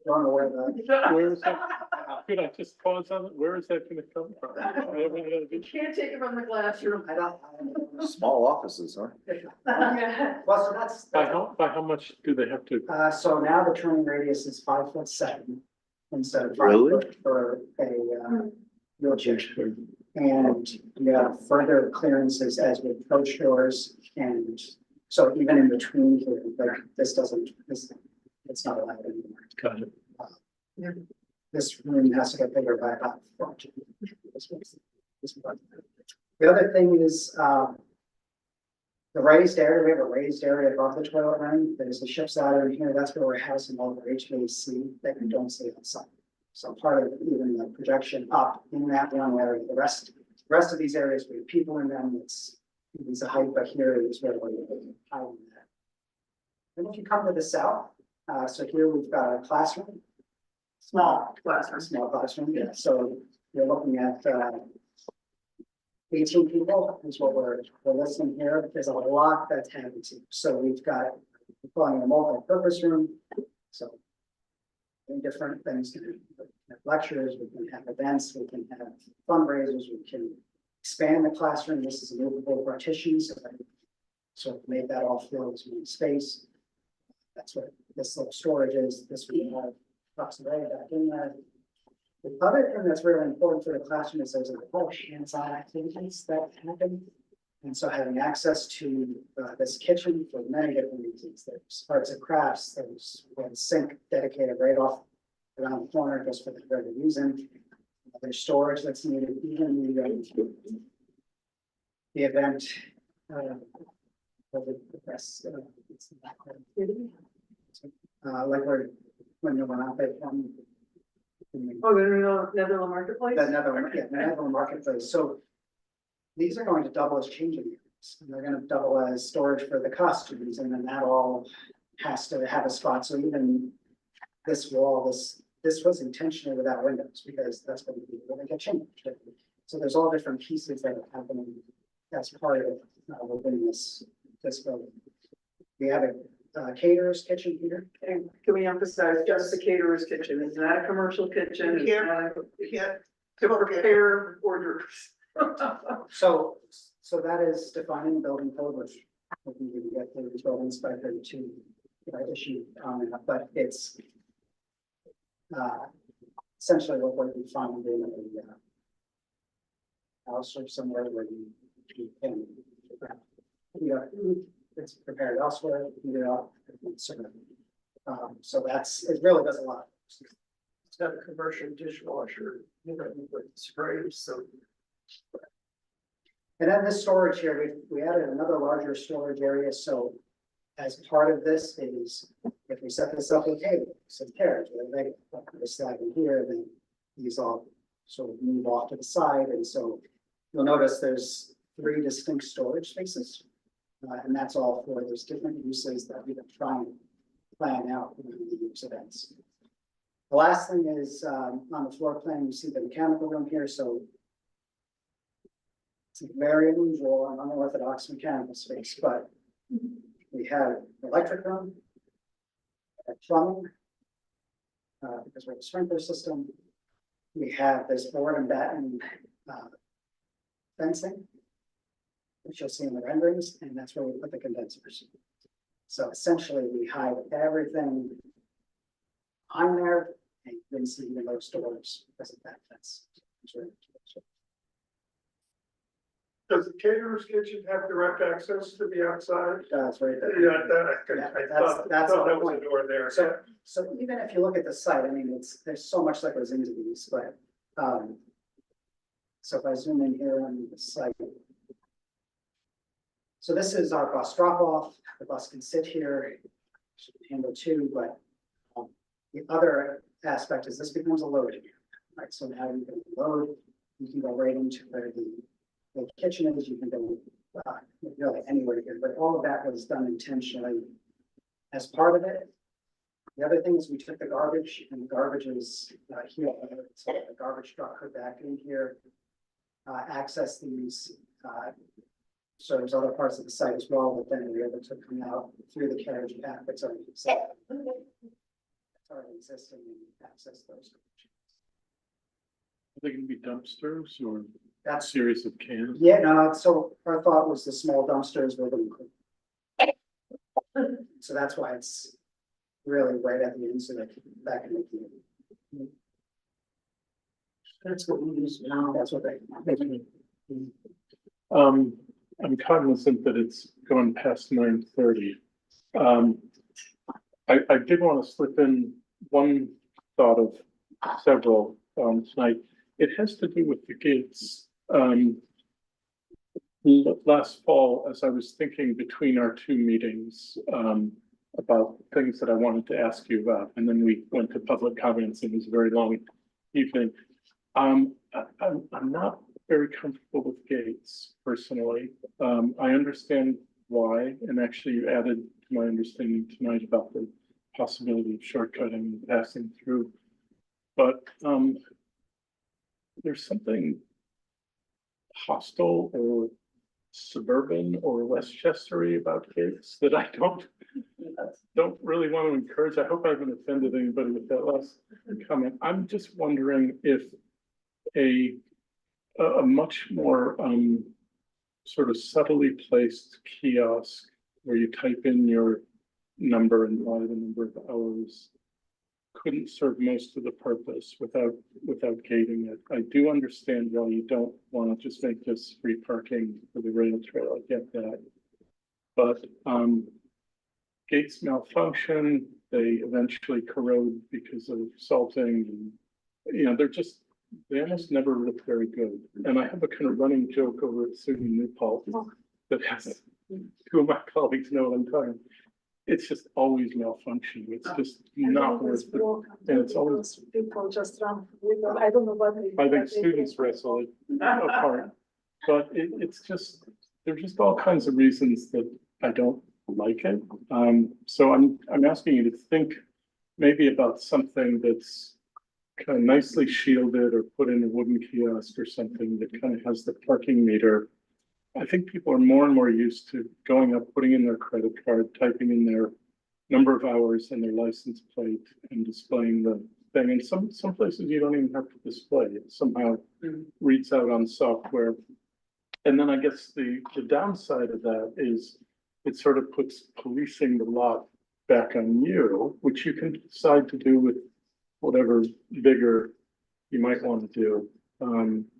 Don't know where Where is that? Could I just pause on it? Where is that gonna come from? You can't take it from the classroom. I don't. Small offices, huh? Well, so that's. By how much do they have to? So now the turning radius is 5'7" instead of 5 Really? foot for a wheelchair. And we have further clearances as we approach doors, and so even in between here, like this doesn't, it's not allowed anymore. Got it. This room has to get bigger by about 4. The other thing is, the raised area, we have a raised area above the toilet ring. There's a ship's ladder in here. That's where we're housing all of our HVAC that you don't see outside. So part of even the projection up in that one area, the rest of these areas, we have people in them. It's a height, but here is where we're hiding that. And if you come to the south, so here we've got a classroom. Small classroom, yeah. So you're looking at 18 people is what we're listing here. There's a lot that's happening. So we've got, we're calling it a multi-purpose room. So many different things. We can have lectures, we can have events, we can have fundraisers, we can expand the classroom. This is a movable partition, so that sort of made that all fill as one space. That's what this little storage is. This we have tucks away back in there. The other thing that's really important for the classroom is there's a whole hands-on activities that happen. And so having access to this kitchen for many different reasons. There's arts and crafts, there's a sink dedicated right off around the corner just for the very reason. There's storage that's needed, even the event. Like when you're on it from. Oh, the Netherlands Marketplace? The Netherlands Marketplace. So these are going to double as changing areas. And they're going to double as storage for the costumes, and then that all has to have a spot. So even this wall, this was intentionally without windows because that's what we get changed. So there's all different pieces that are happening as part of within this building. We have a caterer's kitchen here. And can we emphasize just the caterer's kitchen? Is that a commercial kitchen? Is that to prepare orders? So that is defined in the building code, which we can get the building inspector to issue comment, but it's essentially what we find in a house or somewhere where you can, it's prepared elsewhere, so it really does a lot. It's got a commercial dishwasher, sprays, so. And then this storage here, we added another larger storage area, so as part of this is, if we set this up with table, some chairs, they put a slide in here, then these all sort of move off to the side, and so you'll notice there's 3 distinct storage spaces. And that's all for those different uses that we've been trying to plan out in the use events. The last thing is on the floor plan, you see the mechanical room here. So it's a very unusual and unorthodox mechanical space, but we have electric room, plumbing, because we have a sprinkler system. We have this board and batten fencing, which you'll see in the renderings, and that's where we put the condensers. So essentially, we hide everything on there and you can see the those doors because of that fence. Does the caterer's kitchen have direct access to the outside? That's right there. Yeah, That's the that was point. a door there. So even if you look at the site, I mean, there's so much that goes into these, but, so if I zoom in here on the site. So this is our bus drop off. The bus can sit here, should handle two, but the other aspect is this becomes a load area, right? So now you can load, you can go right into where the kitchen is, you can go really anywhere here, but all of that was done intentionally as part of it. The other thing is we took the garbage and the garbage is here, so the garbage truck could back in here, access these, so there's other parts of the site as well, but then we're able to come out through the carriage path that's already existing and access those. Are they gonna be dumpsters or a That's, series of cans? yeah, no, so our thought was the small dumpsters were going to. So that's why it's really right at the end, so that that can make it. That's what we use now, that's what they. I'm cognizant that it's gone past 9:30. I did want to slip in one thought of several, tonight. It has to do with the gates. Last fall, as I was thinking between our two meetings, about things that I wanted to ask you about, and then we went to public comments and it was a very long evening. I'm not very comfortable with gates personally. I understand why, and actually you added to my understanding tonight about the possibility of shortcutting and passing through. But there's something hostile or suburban or Westchestery about gates that I don't really want to encourage. I hope I haven't offended anybody with that last comment. I'm just wondering if a much more sort of subtly placed kiosk where you type in your number and by the number of hours couldn't serve most of the purpose without gating it. I do understand why you don't want to just make this free parking for the rail trail. I get that. But gates malfunction, they eventually corrode because of salting and, you know, they almost never look very good. And I have a kind of running joke over at SUNY New Paltz that has two of my colleagues know what I'm talking. It's just always malfunctioning. It's just not worth it. And it's always. People just run, I don't know what. I think students wrestle it apart. But it's just, there's just all kinds of reasons that I don't like it. So I'm asking you to think maybe about something that's kind of nicely shielded or put in a wooden kiosk or something that kind of has the parking meter. I think people are more and more used to going up, putting in their credit card, typing in their number of hours and their license plate and displaying the thing. And some places you don't even have to display it. Somehow reads out on software. And then I guess the downside of that is it sort of puts policing the lot back on you, which you can decide to do with whatever vigor you might want to do.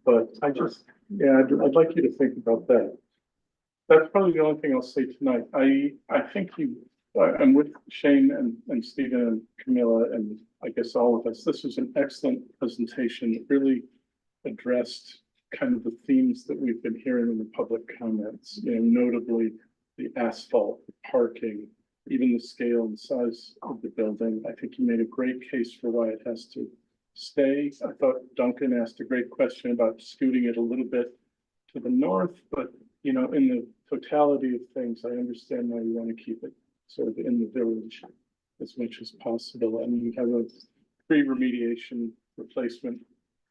But I'd like you to think about that. That's probably the only thing I'll say tonight. I think I'm with Shane and Stephen and Camilla and I guess all of us. This was an excellent presentation. It really addressed kind of the themes that we've been hearing in the public comments, you know, notably the asphalt, the parking, even the scale and size of the building. I think you made a great case for why it has to stay. I thought Duncan asked a great question about scooting it a little bit to the north, but you know, in the totality of things, I understand why you want to keep it sort of in the village as much as possible. And we have a pre-remediation replacement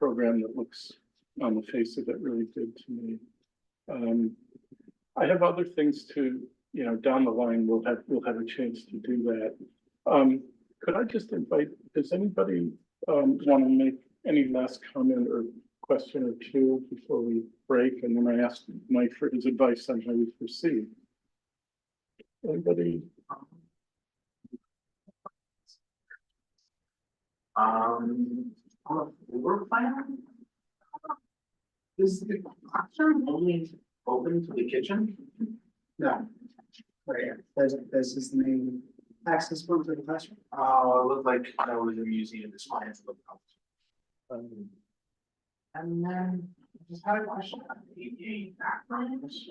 program that looks on the face of it really good to me. I have other things to, you know, down the line, we'll have a chance to do that. Could I just invite, does anybody want to make any last comment or question or two before we break? And then I asked Mike for his advice on how we proceed. Anybody? On the floor plan? Is the classroom only open to the kitchen? No. Right, here. This is the main access point to the classroom. Oh, it looked like there was a museum display. And then I just had a question on the ADA backgrounds.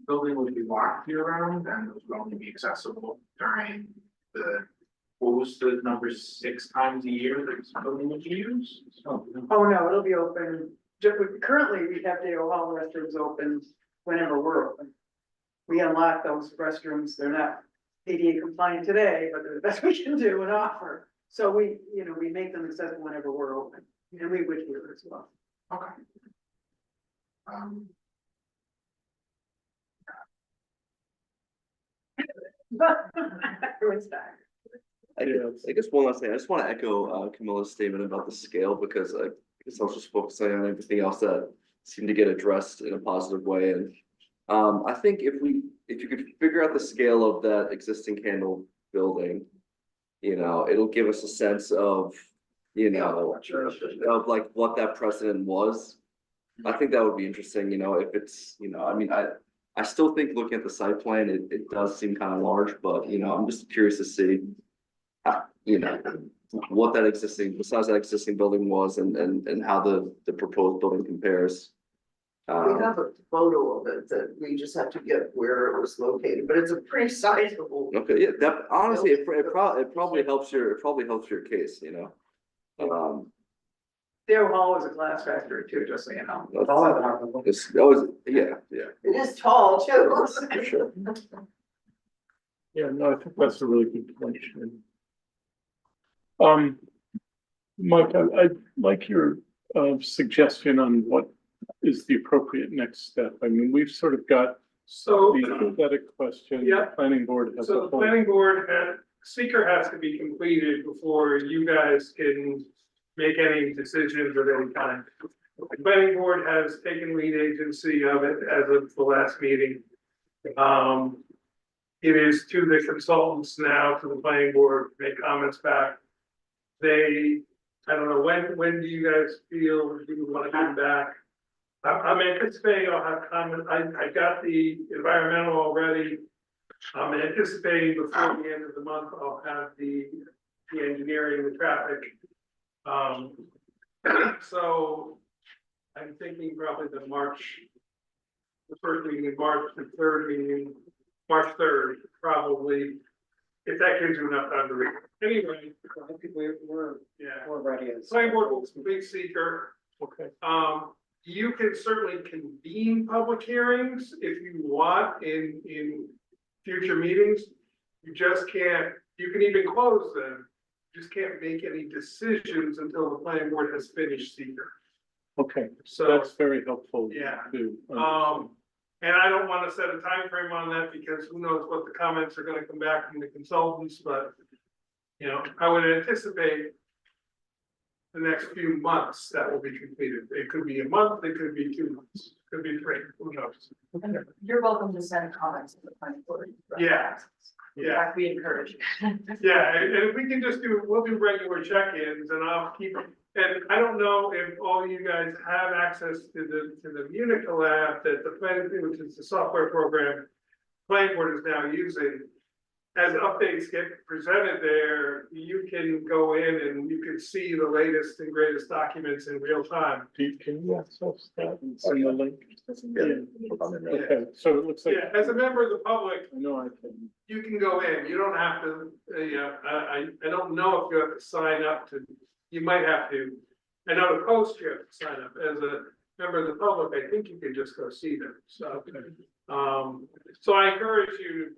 Building would be locked year round and it would only be accessible during the, what was the number 6 times a year that this building would be used? Oh, no, it'll be open. Currently, we have Dale Hall restrooms open whenever we're open. We unlock those restrooms. They're not ADA compliant today, but they're the best we can do and offer. So we, we make them accessible whenever we're open, and we would here as well. Okay. Everyone's back. I guess one last thing, I just want to echo Camilla's statement about the scale, because I guess I was just focusing on everything else that seemed to get addressed in a positive way. And I think if you could figure out the scale of that existing candle building, it'll give us a sense of, of like what that precedent was. I think that would be interesting, if it's, I mean, I still think looking at the site plan, it does seem kind of large, but, I'm just curious to see, what that besides that existing building was and how the proposed building compares. We have a photo of it that we just have to get where it was located, but it's a pretty sizable. Okay, yeah, that honestly, it probably helps your case, Dale Hall is a glass factory too, just so you know. Yeah. It is tall too. For sure. Yeah, no, I think that's a really good point, Sharon. Mike, I'd like your suggestion on what is the appropriate next step. I mean, we've sort of got So, the aesthetic question. Yeah. The planning board has. so a the whole- planning board seeker has to be completed before you guys can make any decisions of any kind. The planning board has taken lead agency of it as of the last meeting. It is to the consultants now, to the planning board, to make comments back. I don't know, when do you guys feel you want to come back? I'm anticipating I'll have comment, I got the environmental already. I'm anticipating before the end of the month, I'll have the engineering, the traffic. So I'm thinking probably the first meeting in March, the third meeting, March 3rd, probably. If that gives you enough time to read. Anyway, I think we're ready. planning board will complete seeker. Okay. You can certainly convene public hearings if you want in future meetings. You just can't, you can even close them. You just can't make any decisions until the planning board has finished seeker. Okay, So, that's very helpful. yeah. To And I don't want to set a time frame on that because who knows what the comments are going to come back from the consultants, but I would anticipate the next few months that will be completed. It could be a month, it could be 2 months, could be 3, who knows? You're welcome to send comments to the planning board. Yeah. Yeah, We encourage you. yeah, and if we can just we'll do regular check-ins and I'll keep, and I don't know if all you guys have access to the Unica lab that the planning, which is the software program planning board is now using. As updates get presented there, you can go in and you can see the latest and greatest documents in real time. can you access that in the link? Yeah. Okay, so it looks like. Yeah, as a member of the public, I know I can. you can go in, you don't have to, I don't know if you have to sign up to, you might have to. I know to post you have to sign up, as a member of the public, I think you can just go see them, so. So I encourage you,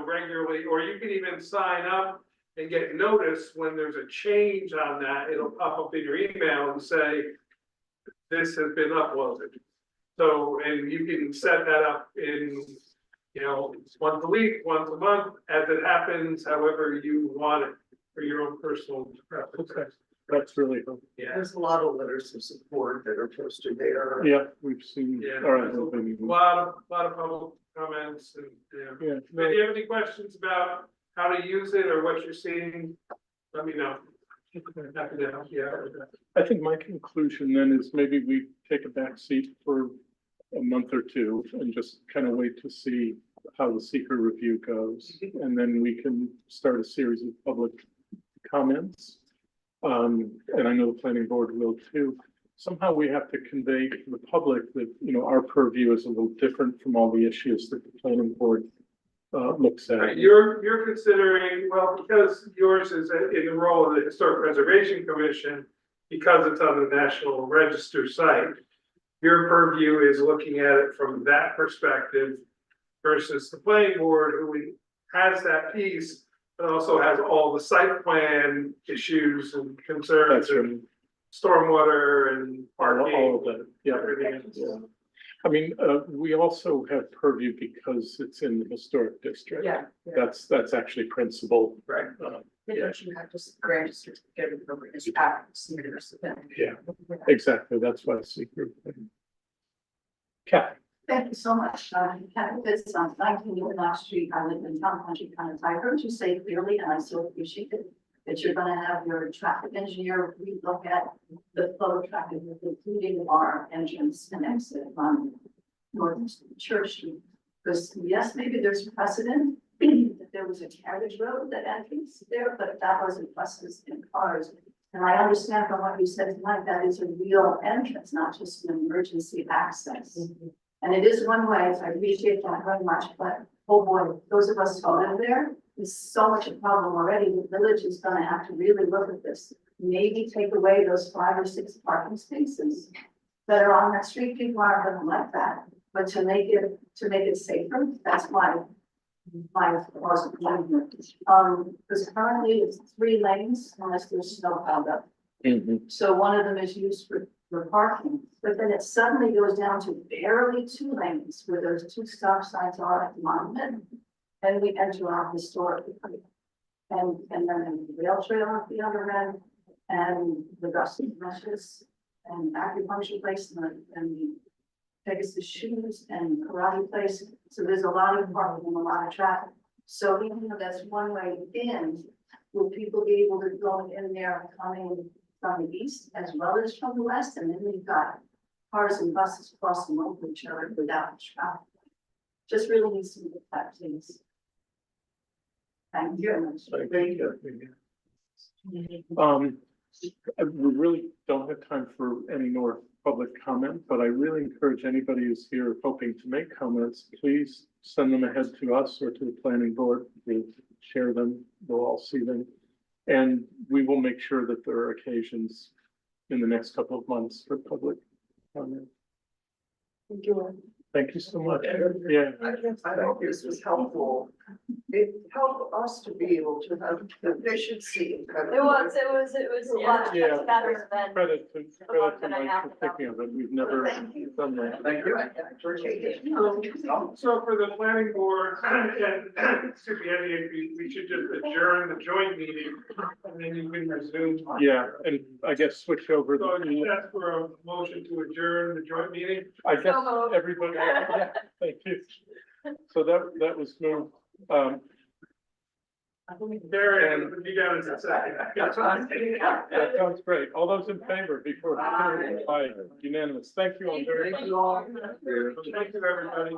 regularly, or you can even sign up and get notice when there's a change on that, it'll pop up in your email and say, this has been uploaded. So, and you can set that up in, once a week, once a month, as it happens, however you want it for your own personal preference. Okay, that's really helpful. Yeah, There's a lot of letters of support that are posted there. Yeah, we've seen. yeah, All right. there's a lot of public comments and, Yeah, If you have any questions about how to use it or what you're seeing, let me know. Happy to help you out with that. I think my conclusion then is maybe we take a back seat for a month or two and just kind of wait to see how the seeker review goes. And then we can start a series of public comments. And I know the planning board will too. Somehow we have to convey to the public that, you know, our purview is a little different from all the issues that the planning board looks Right, at. you're considering, well, because yours is in the role of the Historic Preservation Commission, because it's on the National Register site. Your purview is looking at it from that perspective versus the planning board, who has that piece, but also has all the site plan issues and concerns That's and stormwater and all parking. of that, yeah. Everything else. Yeah. I mean, we also have purview because it's in the historic district. Yeah. That's actually principal. Right. Don't you have to grant a certificate of his practice? Yeah, exactly. That's why secret. Kathy, Thank you so much. Kathy Fitz on 19 Newton Street. I live in Town Country Kind. I heard you say clearly, and I so appreciate it, that you're gonna have your traffic engineer relook at the flow of traffic, including our entrance and exit on North Church Street. Because yes, maybe there's precedent that there was a carriage road that enters there, but that wasn't buses and cars. And I understand from what you said tonight, that is a real entrance, not just an emergency access. And it is one way, so I appreciate that very much, but oh boy, those of us who live there, is so much a problem already. The village is gonna have to really look at this. Maybe take away those 5 or 6 parking spaces that are on that street. People aren't gonna like that, but to make it safer, that's my proposal. Because currently it's 3 lanes unless there's snow piled up. So one of them is used for parking, but then it suddenly goes down to barely 2 lanes where those 2 stop signs are at the monument. And we enter our historic. And then the rail trail at the other end and the Gusty Meshes and acupuncture place and the Pegasus shoes and karate place. So there's a lot of parking and a lot of traffic. So even though that's one way in, will people be able to go in there coming from the east as well as from the west? And then we've got cars and buses crossing over each other without traffic. Just really needs to be looked at, please. Thank you. thank you. We really don't have time for any more public comment, but I really encourage anybody who's here hoping to make comments, please send them ahead to us or to the planning board. We'll share them, we'll all see them. And we will make sure that there are occasions in the next couple of months for public comment. Thank you. Thank you so much. Yeah. I hope this was helpful. It helped us to be able to have efficiency. It was a lot Yeah. better than. Credit to Mike for thinking of it. We've never Thank you. done that. Thank you. So for the planning board and excuse me, Eddie, we should just adjourn the joint meeting and then you can resume. Yeah, and I guess switch over. So you ask for a motion to adjourn the joint meeting? I guess So moved. everybody, yeah, thank you. So that was moved. There, and you got it in a second. That's fine. That sounds great. All those in favor before, aye, unanimous. Thank you all very much. Thank you all. Thank you, everybody.